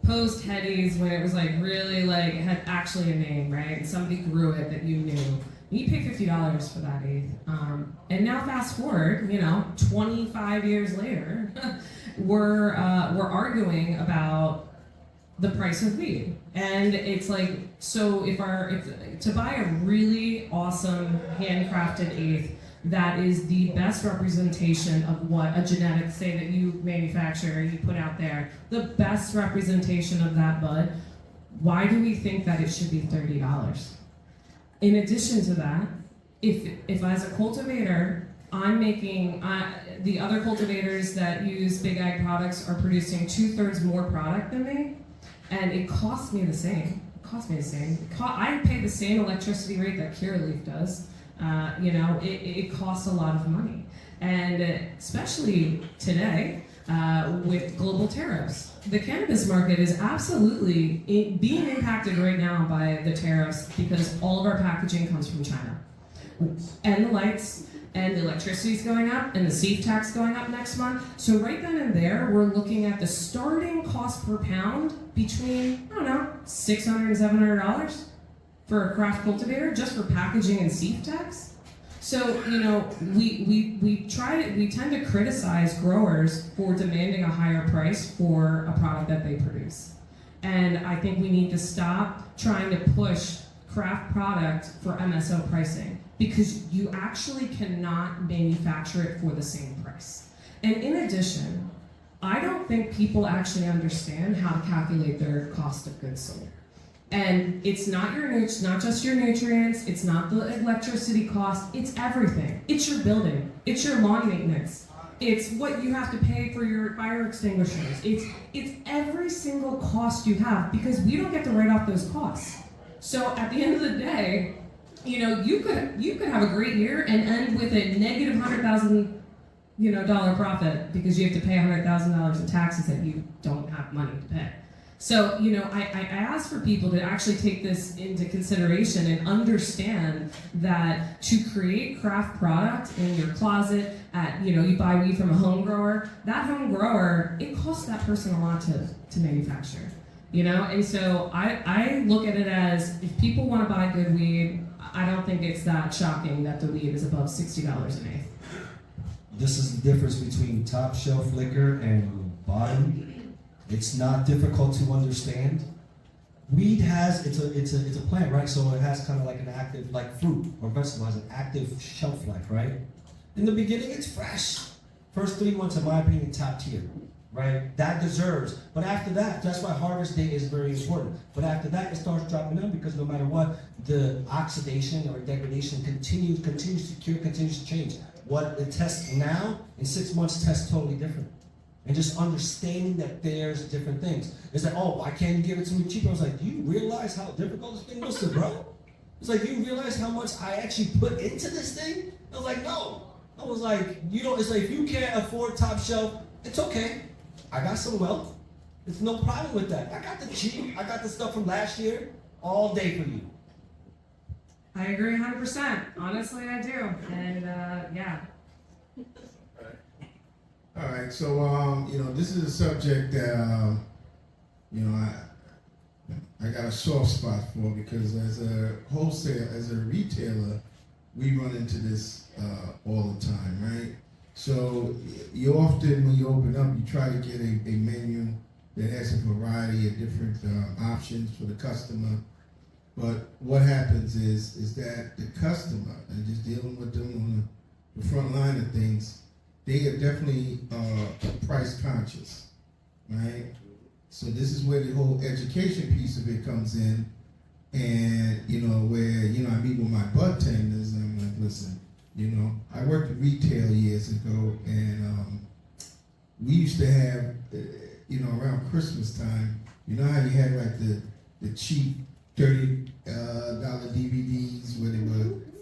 post Headies, when it was like really like it had actually a name, right? And somebody grew it that you knew. You pay $50 for that eighth. And now fast forward, 25 years later, we're arguing about the price of weed. And it's like, so if to buy a really awesome handcrafted eighth that is the best representation of what a genetic, say that you manufacture, you put out there, the best representation of that bud, why do we think that it should be $30? In addition to that, if as a cultivator, I'm making, the other cultivators that use Big Ag products are producing 2/3 more product than me, and it costs me the same. I pay the same electricity rate that Curaleaf does. It costs a lot of money. And especially today, with global tariffs. The cannabis market is absolutely being impacted right now by the tariffs because all of our packaging comes from China. And the lights and the electricity is going up and the seed tax going up next month. So right then and there, we're looking at the starting cost per pound between, $600 and $700 for a craft cultivator just for packaging and seed tax. So, we tend to criticize growers for demanding a higher price for a product that they produce. And I think we need to stop trying to push craft product for MSO pricing because you actually cannot manufacture it for the same price. And in addition, I don't think people actually understand how to calculate their cost of goods sold. And it's not just your nutrients, it's not the electricity cost, it's everything. It's your building, it's your lawn maintenance, it's what you have to pay for your fire extinguishers, it's every single cost you have because we don't get to write off those costs. So at the end of the day, you could have a great year and end with a negative $100,000 dollar profit because you have to pay $100,000 in taxes that you don't have money to pay. So, I ask for people to actually take this into consideration and understand that to create craft product in your closet, you buy weed from a home grower, that home grower, it costs that person a lot to manufacture, And so I look at it as if people want to buy good weed, I don't think it's that shocking that the weed is above $60 an eighth. This is the difference between top shelf liquor and bottom. It's not difficult to understand. Weed has, it's a plant, right? So it has kind of like an active, like fruit or vegetable has an active shelf life, right? In the beginning, it's fresh. First 3 months, in my opinion, top tier, right? That deserves, but after that, that's why harvest date is very important. But after that, it starts dropping down because no matter what, the oxidation or degradation continues to cure, continues to change. What it tests now, in 6 months, tests totally different. And just understanding that there's different things. It's like, oh, why can't you give it to me cheaper? I was like, do you realize how difficult this thing was to grow? It's like, do you realize how much I actually put into this thing? I was like, no. I was like, it's like, if you can't afford top shelf, it's okay. I got some wealth. There's no problem with that. I got the cheap, I got the stuff from last year, all day for you. I agree 100%. Honestly, I do. And yeah. All right, so you know, this is a subject that you know, I got a soft spot for, because as a wholesale, as a retailer, we run into this all the time, right? So you often, when you open up, you try to get a menu that has a variety of different options for the customer. But what happens is that the customer, and just dealing with them on the front line of things, they are definitely price conscious, right? So this is where the whole education piece of it comes in. And, you know, where, you know, I meet with my bud tenders and I'm like, listen, you know, I worked in retail years ago, and we used to have, you know, around Christmas time, you know how you had like the cheap $30 DVDs where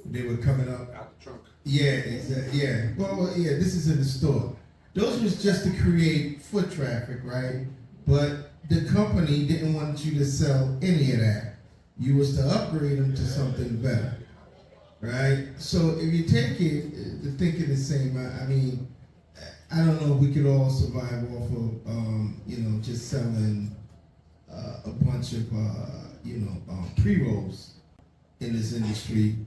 they were coming up? Out the trunk. Yeah, exactly. Yeah. Well, yeah, this is in the store. Those was just to create foot traffic, right? But the company didn't want you to sell any of that. You was to upgrade them to something better, right? So if you take it, the thinking the same, I mean, I don't know if we could all survive off of, you know, just selling a bunch of, you know, pre-rolls in this industry.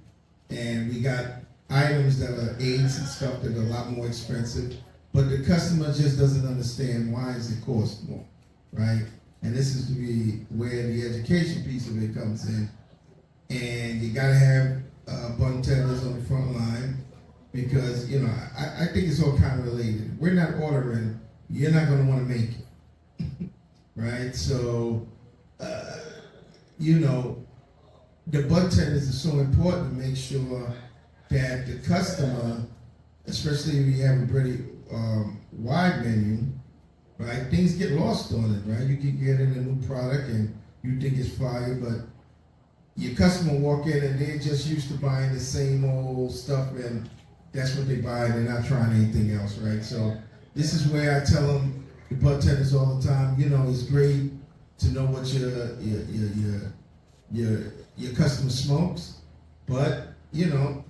And we got items that are aids and stuff that are a lot more expensive, but the customer just doesn't understand why does it cost more, right? And this is to be where the education piece of it comes in. And you gotta have bun tenders on the front line, because, you know, I think it's all kind of related. We're not ordering, you're not gonna wanna make it, right? So, you know, the bud tenders are so important to make sure that the customer, especially if you have a pretty wide menu, right? Things get lost on it, right? You can get in a new product and you think it's fire, but your customer walk in and they're just used to buying the same old stuff, and that's what they buy, and they're not trying anything else, right? So this is where I tell them, the bud tenders all the time, you know, it's great to know what your customer smokes, but, you know,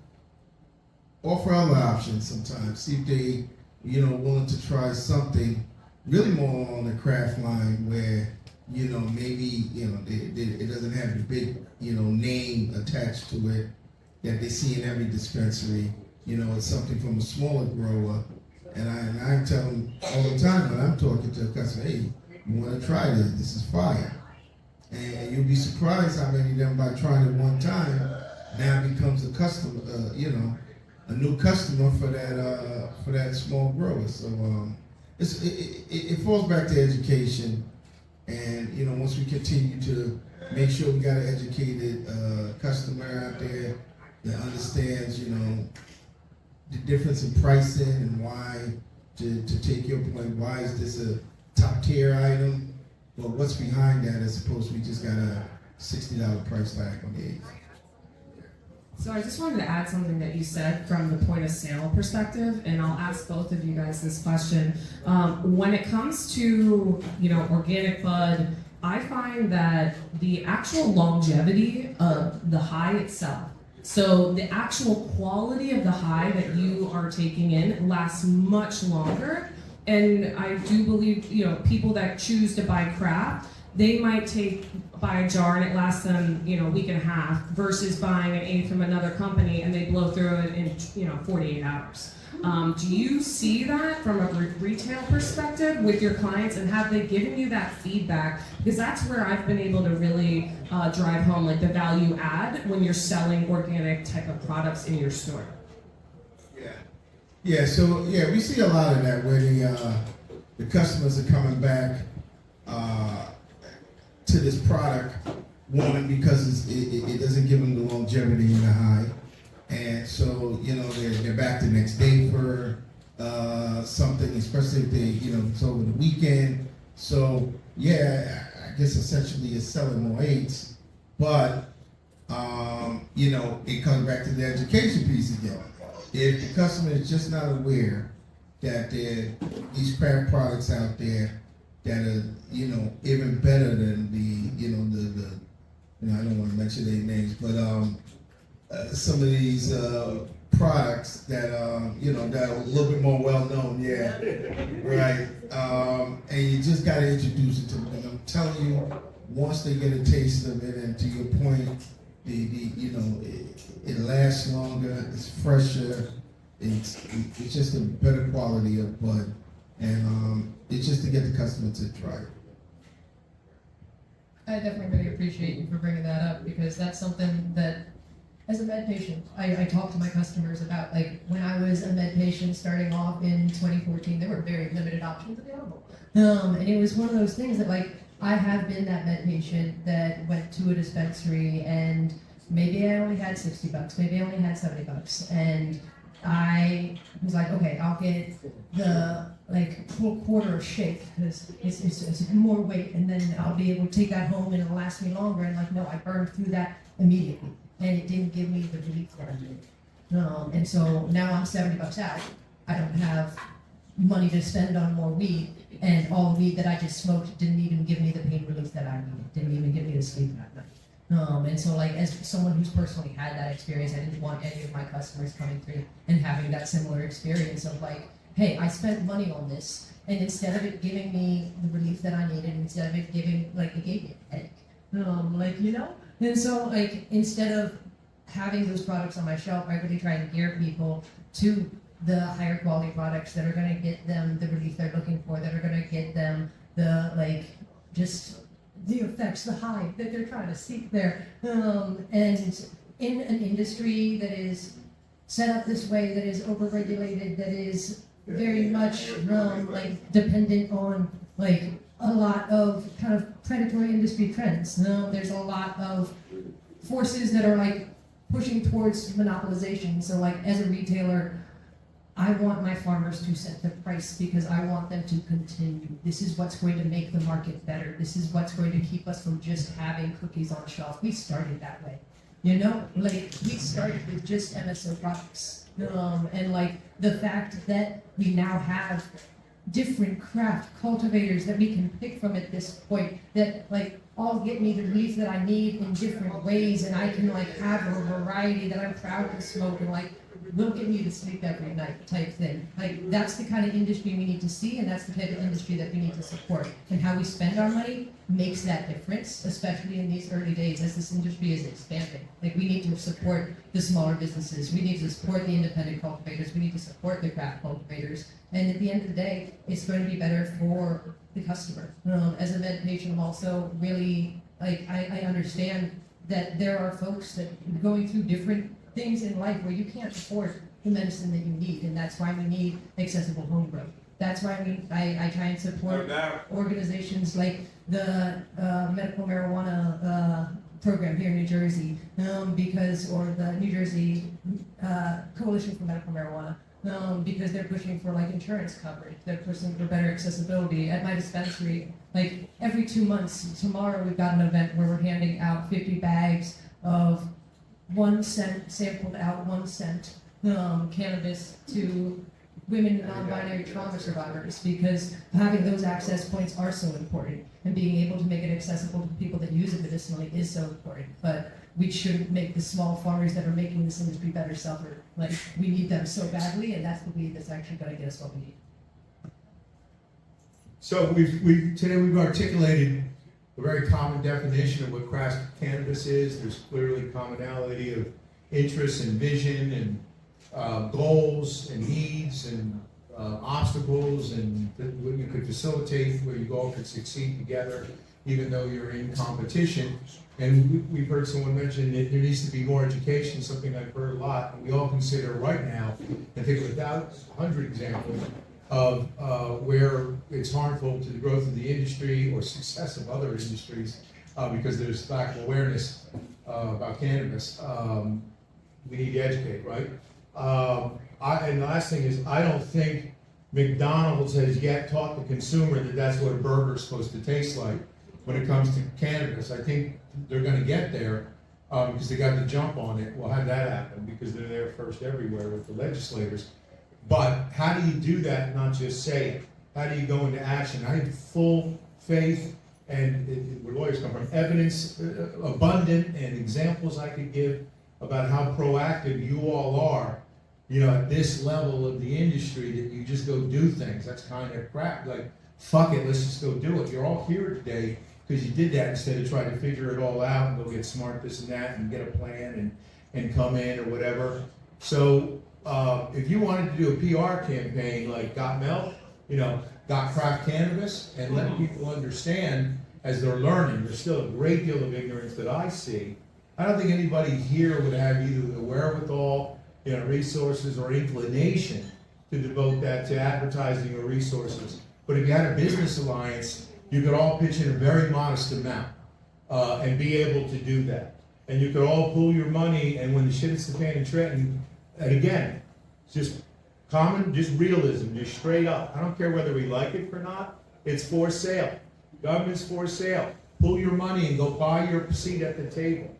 offer other options sometimes. See if they, you know, willing to try something really more on the craft line where, you know, maybe, you know, it doesn't have the big, you know, name attached to it that they see in every dispensary. You know, it's something from a smaller grower. And I tell them all the time when I'm talking to a customer, hey, you want to try this? This is fire. And you'll be surprised how many of them, by trying it one time, now becomes a customer, you know, a new customer for that small grower. So it falls back to education, and, you know, once we continue to make sure we got an educated customer out there that understands, you know, the difference in pricing and why, to take your point, why is this a top tier item? Well, what's behind that, as opposed to we just got a $60 price tag on the eggs? So I just wanted to add something that you said from the point of sale perspective, and I'll ask both of you guys this question. When it comes to, you know, organic bud, I find that the actual longevity of the high itself, so the actual quality of the high that you are taking in, lasts much longer. And I do believe, you know, people that choose to buy craft, they might buy a jar and it lasts them, you know, a week and a half, versus buying an eighth from another company and they blow through it in, you know, 48 hours. Do you see that from a retail perspective with your clients, and have they given you that feedback? Because that's where I've been able to really drive home, like, the value add when you're selling organic type of products in your store. Yeah, so yeah, we see a lot of that where the customers are coming back to this product, one, because it doesn't give them the longevity in the high, and so, you know, they're back the next day for something, especially if they, you know, it's over the weekend. So yeah, I guess essentially it's selling more eights, but you know, it comes back to the education piece again. If the customer is just not aware that there are these craft products out there that are, you know, even better than the, you know, the you know, I don't want to mention their names, but some of these products that you know, that are a little bit more well known, yeah, right. And you just got to introduce it to them. And I'm telling you, once they get a taste of it, and to your point, the you know, it lasts longer, it's fresher, it's just a better quality of bud, and it's just to get the customer to try it. I definitely really appreciate you for bringing that up, because that's something that, as a med patient, I talk to my customers about. Like, when I was a med patient starting off in 2014, there were very limited options available. And it was one of those things that, like, I have been that med patient that went to a dispensary and maybe I only had $60, maybe I only had $70, and I was like, okay, I'll get the full quarter of shake because it's more weight, and then I'll be able to take that home and it'll last me longer. And like, no, I burned through that immediately, and it didn't give me the relief that I needed. And so now I'm $70 out. I don't have money to spend on more weed, and all the weed that I just smoked didn't even give me the pain relief that I needed. Didn't even give me the sleep that night. And so, like, as someone who's personally had that experience, I didn't want any of my customers coming through and having that similar experience of like, hey, I spent money on this, and instead of it giving me the relief that I needed, instead of it giving, like, it gave me a headache. Like, you know? And so, like, instead of having those products on my shelf, I really try and gear people to the higher quality products that are going to get them the relief they're looking for, that are going to get them the, like, just the effects, the high that they're trying to seek there. And in an industry that is set up this way, that is overregulated, that is very much like dependent on like a lot of kind of predatory industry trends. There's a lot of forces that are like pushing towards monopolization. So like, as a retailer, I want my farmers to set the price because I want them to continue. This is what's going to make the market better. This is what's going to keep us from just having cookies on shelf. We started that way. You know, like, we started with just MSO products. And like, the fact that we now have different craft cultivators that we can pick from at this point, that like all get me the relief that I need in different ways, and I can like have a variety that I'm proud to smoke, and like will get me to sleep every night type thing. Like, that's the kind of industry we need to see, and that's the type of industry that we need to support. And how we spend our money makes that difference, especially in these early days as this industry is expanding. Like, we need to support the smaller businesses, we need to support the independent cultivators, we need to support the craft cultivators. And at the end of the day, it's going to be better for the customer. As a med patient, I'm also really, like, I understand that there are folks that are going through different things in life where you can't afford the medicine that you need, and that's why we need accessible homegrown. That's why I try and support organizations like the medical marijuana program here in New Jersey, or the New Jersey Coalition for Medical Marijuana, because they're pushing for like insurance coverage, they're pushing for better accessibility. At my dispensary, like every 2 months, tomorrow we've got an event where we're handing out 50 bags of 1 cent, sampled out 1 cent cannabis to women and non-binary trauma survivors, because having those access points are so important, and being able to make it accessible to people that use it medicinally is so important. But we shouldn't make the small farmers that are making this industry better suffer. Like, we need them so badly, and that's the weed that's actually going to get us what we need. So today we've articulated a very common definition of what craft cannabis is. There's clearly commonality of interests and vision and goals and needs and obstacles, and what you could facilitate, where you all could succeed together, even though you're in competition. And we've heard someone mention that there needs to be more education, something I've heard a lot, and we all consider right now, I think without 100 examples of where it's harmful to the growth of the industry or success of other industries, because there's lack of awareness about cannabis. We need to educate, right? And the last thing is, I don't think McDonald's has yet taught the consumer that that's what a burger is supposed to taste like when it comes to cannabis. I think they're going to get there because they got the jump on it. We'll have that happen because they're there first everywhere with the legislators. But how do you do that and not just say it? How do you go into action? I have full faith, and where lawyers come from, evidence abundant and examples I could give about how proactive you all are, at this level of the industry, that you just go do things. That's kind of crap. Like, fuck it, let's just go do it. You're all here today because you did that instead of trying to figure it all out and go get smart, this and that, and get a plan and come in or whatever. So, if you wanted to do a PR campaign like Got Milk, Got Craft Cannabis, and let people understand as they're learning, there's still a great deal of ignorance that I see. I don't think anybody here would have either the wherewithal, resources or inclination to devote that to advertising or resources. But if you had a business alliance, you could all pitch in a very modest amount and be able to do that. And you could all pool your money, and when the shit hits the fan in Trenton, and again, just realism, just straight up. I don't care whether we like it or not, it's for sale. Government's for sale. Pull your money and go buy your seat at the table,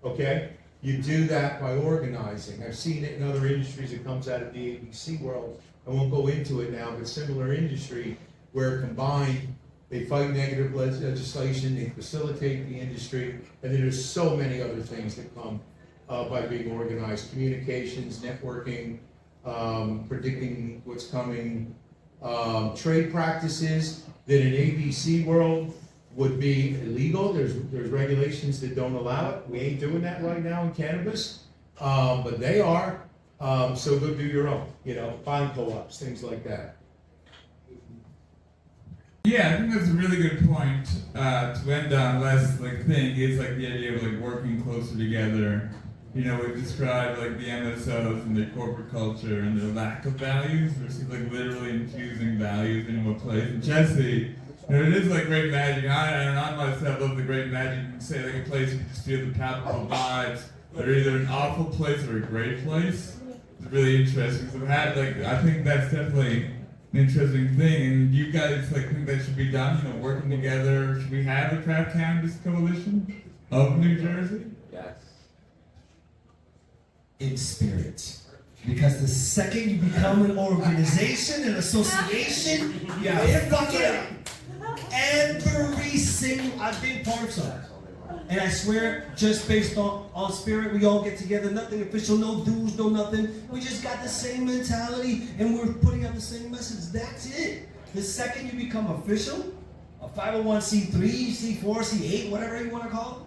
okay? You do that by organizing. I've seen it in other industries. It comes out of the ABC world. I won't go into it now, but similar industry where combined, they fight negative legislation, they facilitate the industry, and then there's so many other things that come by being organized. Communications, networking, predicting what's coming, trade practices that in ABC world would be illegal. There's regulations that don't allow it. We ain't doing that right now in cannabis, but they are. So go do your own, find co-ops, things like that. Yeah, I think that's a really good point to end on. Last thing is the idea of working closer together. We've described the MSOs and their corporate culture and their lack of values versus literally infusing values into a place. And Jesse, it is great magic. I myself love the great magic. You can say a place you just feel the palpable vibes. They're either an awful place or a great place. It's really interesting. So I think that's definitely an interesting thing. And you guys think that should be done. Working together. Should we have a craft cannabis coalition of New Jersey? Yes. In spirit. Because the second you become an organization, an association, you fuck it up. Every single, I've been part of some. And I swear, just based on spirit, we all get together, nothing official, no dues, no nothing. We just got the same mentality and we're putting out the same message. That's it. The second you become official, a 501c3, C4, C8, whatever you want to call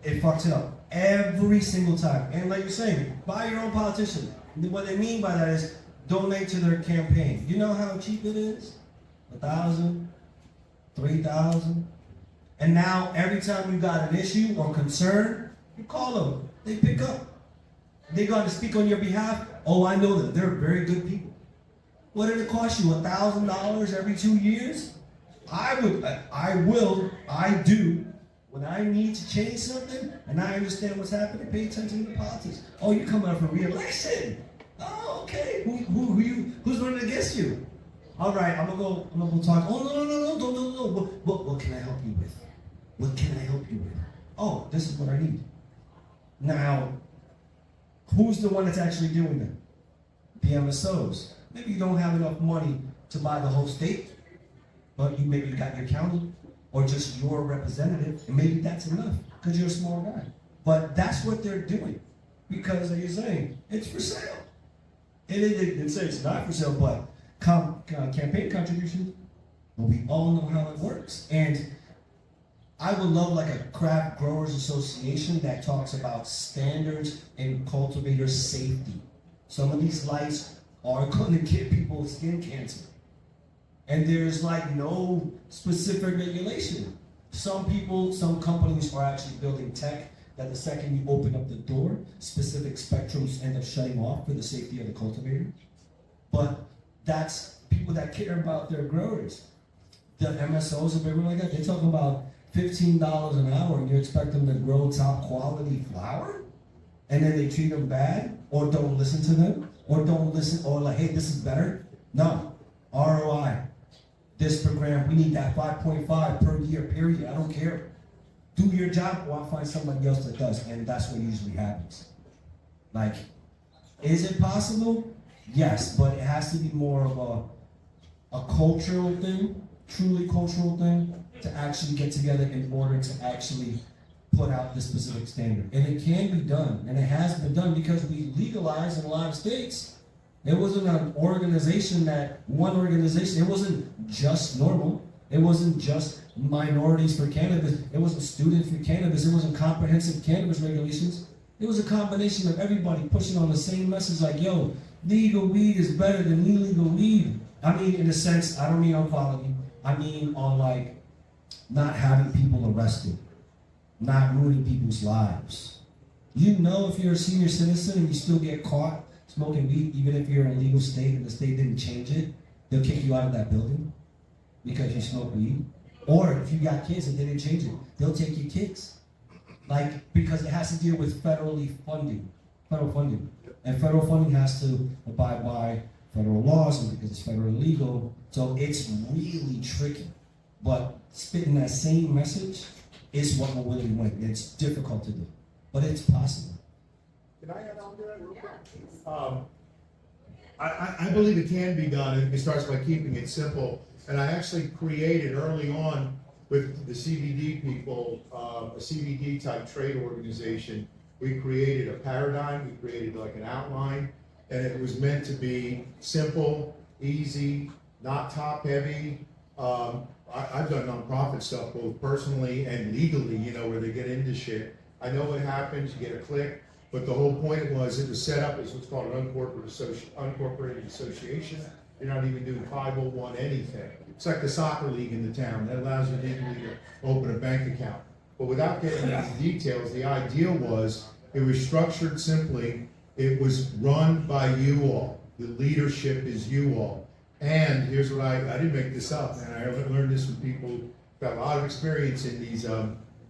it fucks it up. Every single time. And like you're saying, buy your own politician. What they mean by that is donate to their campaign. You know how cheap it is? $1,000, $3,000. And now every time you got an issue or concern, you call them. They pick up. They got to speak on your behalf. Oh, I know them. They're very good people. What did it cost you? $1,000 every 2 years? I do. When I need to change something and I understand what's happening, pay attention to politics. Oh, you coming up for re-election? Oh, okay. Who's running against you? All right, I'm gonna go talk. Oh no, don't. What can I help you with? What can I help you with? Oh, this is what I need. Now, who's the one that's actually doing that? The MSOs. Maybe you don't have enough money to buy the whole state, but you maybe got your county or just your representative, and maybe that's enough because you're a small guy. But that's what they're doing because, like you're saying, it's for sale. They didn't say it's not for sale, but campaign contributions, well, we all know how it works. And I would love a craft growers association that talks about standards and cultivator safety. Some of these lights are going to give people skin cancer. And there's no specific regulation. Some companies are actually building tech that the second you open up the door, specific spectrums end up shutting off for the safety of the cultivator. But that's people that care about their growers. The MSOs and everyone like that, they're talking about $15 an hour and you expect them to grow top quality flower? And then they treat them bad or don't listen to them or hey, this is better? No. ROI. This program, we need that 5.5 per year, period. I don't care. Do your job or I'll find somebody else that does. And that's what usually happens. Is it possible? Yes, but it has to be more of a cultural thing, truly cultural thing, to actually get together in order to actually put out this specific standard. And it can be done, and it has been done because we legalized in a lot of states. It wasn't an organization one organization, it wasn't just normal. It wasn't just minorities for cannabis. It wasn't students for cannabis. It wasn't comprehensive cannabis regulations. It was a combination of everybody pushing on the same message like, yo, legal weed is better than illegal weed. I mean, in a sense, I don't mean on quality. I mean on like not having people arrested, not ruining people's lives. You know, if you're a senior citizen and you still get caught smoking weed, even if you're in a legal state and the state didn't change it, they'll kick you out of that building because you smoke weed. Or if you got kids and they didn't change it, they'll take your kids. Like, because it has to deal with federal funding. And federal funding has to abide by federal laws, and because it's federally legal, so it's really tricky. But spitting that same message is what will really win. It's difficult to do, but it's possible. Can I add on to that real quick? I believe it can be done, and it starts by keeping it simple. And I actually created early on with the CBD people, a CBD type trade organization. We created a paradigm, we created like an outline, and it was meant to be simple, easy, not top heavy. I've done nonprofit stuff both personally and legally, you know, where they get into shit. I know what happens, you get a click, but the whole point it was set up as what's called an unincorporated association. You're not even doing 501 anything. It's like the soccer league in the town. That allows you legally to open a bank account. But without getting into details, the idea was it was structured simply. It was run by you all. The leadership is you all. And here's what I didn't make this up, man. I learned this from people who've got a lot of experience in these,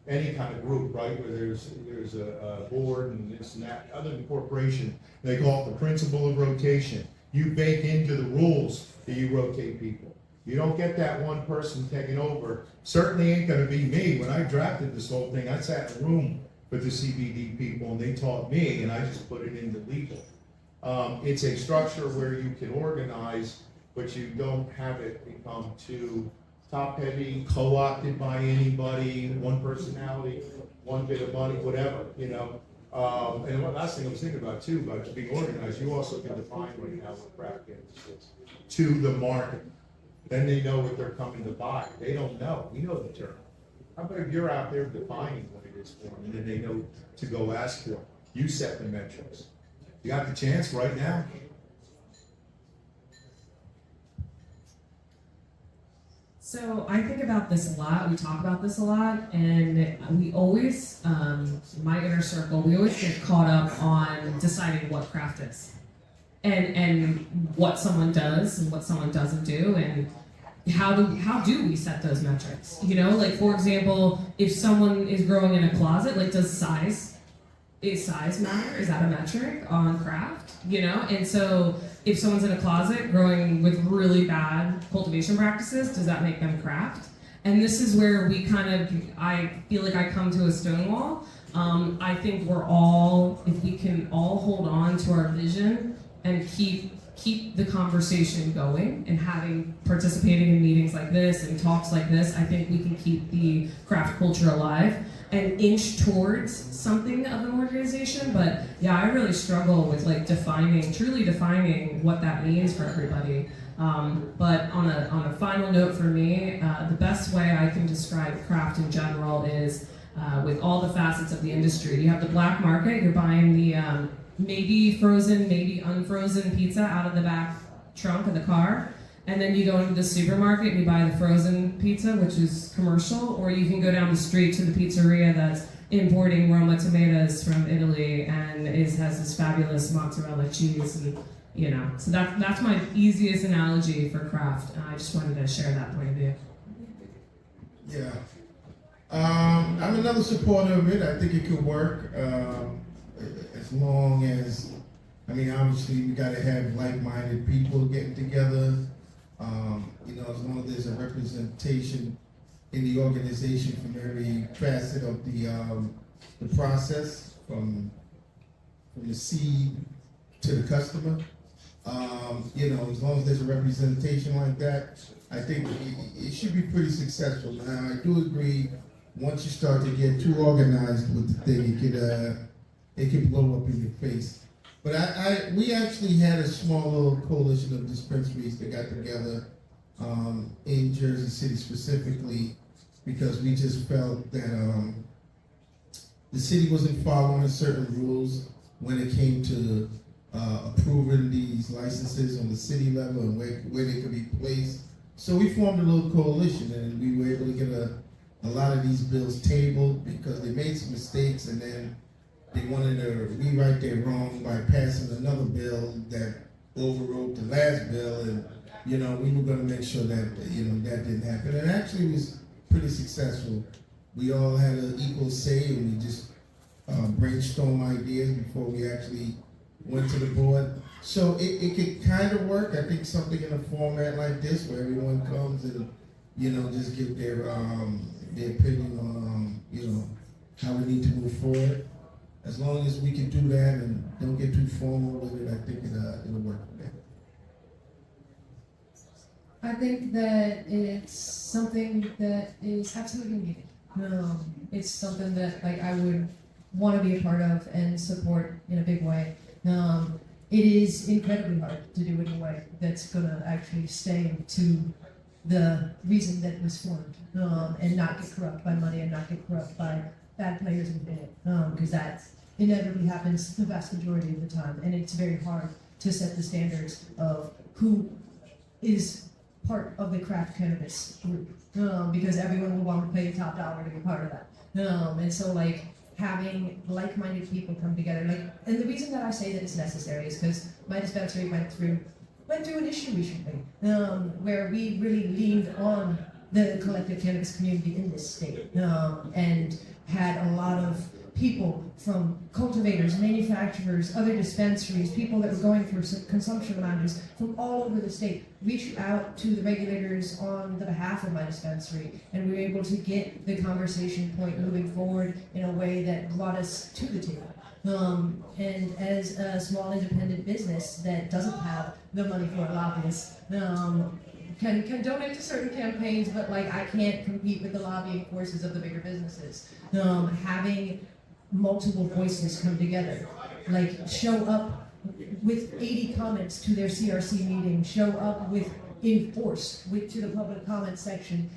any kind of group, right? Where there's a board and this and that, other than corporation. They call it the principle of rotation. You bake into the rules that you rotate people. You don't get that one person taking over. Certainly ain't gonna be me. When I drafted this whole thing, I sat in a room with the CBD people and they taught me, and I just put it into legal. It's a structure where you can organize, but you don't have it become too top heavy, co-opted by anybody, one personality, one bit of money, whatever, you know. And one last thing I was thinking about too, about being organized, you also can define right now what craft cannabis is to the market. Then they know what they're coming to buy. They don't know. We know the term. How about if you're out there defining what it is for them, and then they know to go ask for it? You set the metrics. You got the chance right now. So I think about this a lot, we talk about this a lot, and we always, my inner circle, we always get caught up on deciding what craft is. And what someone does and what someone doesn't do, and how do we set those metrics? You know, like for example, if someone is growing in a closet, like does size matter? Is that a metric on craft? You know, and so if someone's in a closet growing with really bad cultivation practices, does that make them craft? And this is where I feel like I come to a stonewall. I think if we can all hold on to our vision and keep the conversation going and participating in meetings like this and talks like this, I think we can keep the craft culture alive and inch towards something of an organization. But yeah, I really struggle with truly defining what that means for everybody. But on a final note for me, the best way I can describe craft in general is with all the facets of the industry. You have the black market, you're buying the maybe frozen, maybe unfrozen pizza out of the back trunk of the car. And then you go into the supermarket and you buy the frozen pizza, which is commercial, or you can go down the street to the pizzeria that's importing Roma tomatoes from Italy and has this fabulous mozzarella cheese, and you know. So that's my easiest analogy for craft. I just wanted to share that point of view. Yeah. I'm another supporter of it. I think it could work. As long as, obviously we gotta have like-minded people getting together. As long as there's a representation in the organization from every facet of the process, from the seed to the customer. You know, as long as there's a representation like that, I think it should be pretty successful. Now, I do agree, once you start to get too organized with the thing, it can blow up in your face. But we actually had a small little coalition of dispensaries that got together in Jersey City specifically because we just felt that the city wasn't following certain rules when it came to approving these licenses on the city level and where they could be placed. So we formed a little coalition and we were able to get a lot of these bills tabled because they made some mistakes and then they wanted to rewrite their wrong by passing another bill that overrode the last bill, and you know, we were going to make sure that that didn't happen. And actually, it was pretty successful. We all had an equal say, and we just brainstormed ideas before we actually went to the board. So it could kind of work. I think something in a format like this, where everyone comes and just give their opinion on how we need to move forward. As long as we can do that and don't get too formal with it, I think it'll work for that. I think that it's something that is absolutely needed. It's something that I would want to be a part of and support in a big way. It is incredibly hard to do it in a way that's going to actually stay to the reason that it was formed and not get corrupt by money and not get corrupt by bad players within it, because that inevitably happens the vast majority of the time, and it's very hard to set the standards of who is part of the craft cannabis group, because everyone will want to pay top dollar to be part of that, and so having like-minded people come together, and the reason that I say that it's necessary is because my dispensary went through an issue recently where we really leaned on the collective cannabis community in this state and had a lot of people from cultivators, manufacturers, other dispensaries, people that were going through consumption lounges from all over the state reach out to the regulators on the behalf of my dispensary, and we were able to get the conversation point moving forward in a way that brought us to the table. And as a small independent business that doesn't have the money for a lobbyist, can donate to certain campaigns, but I can't compete with the lobbying forces of the bigger businesses. Having multiple voices come together, show up with 80 comments to their CRC meeting, show up with to the public comment section.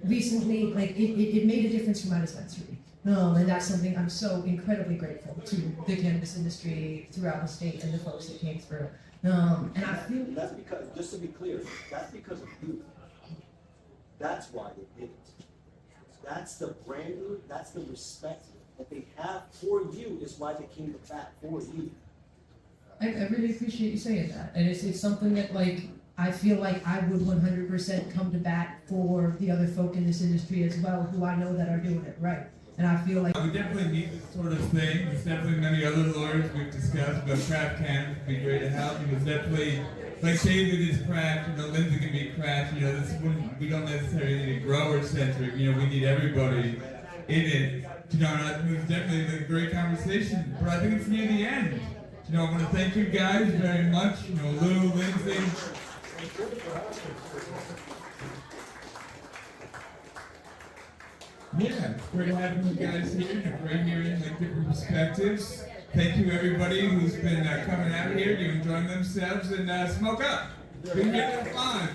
Recently, it made a difference for my dispensary. And that's something I'm so incredibly grateful to the cannabis industry throughout the state and the folks that came through. And I feel that's because, just to be clear, that's because of you. That's why they did it. That's the branding, that's the respect that they have for you is why they came to bat for you. I really appreciate you saying that. And it's something that I feel like I would 100% come to bat for the other folk in this industry as well, who I know that are doing it right. And I feel like we definitely need this sort of thing. There's definitely many other lawyers we've discussed, but craft cannabis would be great to help because definitely, David is craft, Lindsay can be craft, we don't necessarily need a grower centric, we need everybody in it. And it was definitely a great conversation, but I think it's near the end. I want to thank you guys very much, Lou, Lindsay. Yeah, it's great having you guys here. Great hearing different perspectives. Thank you everybody who's been coming out here, enjoying themselves, and smoke up. Been having fun.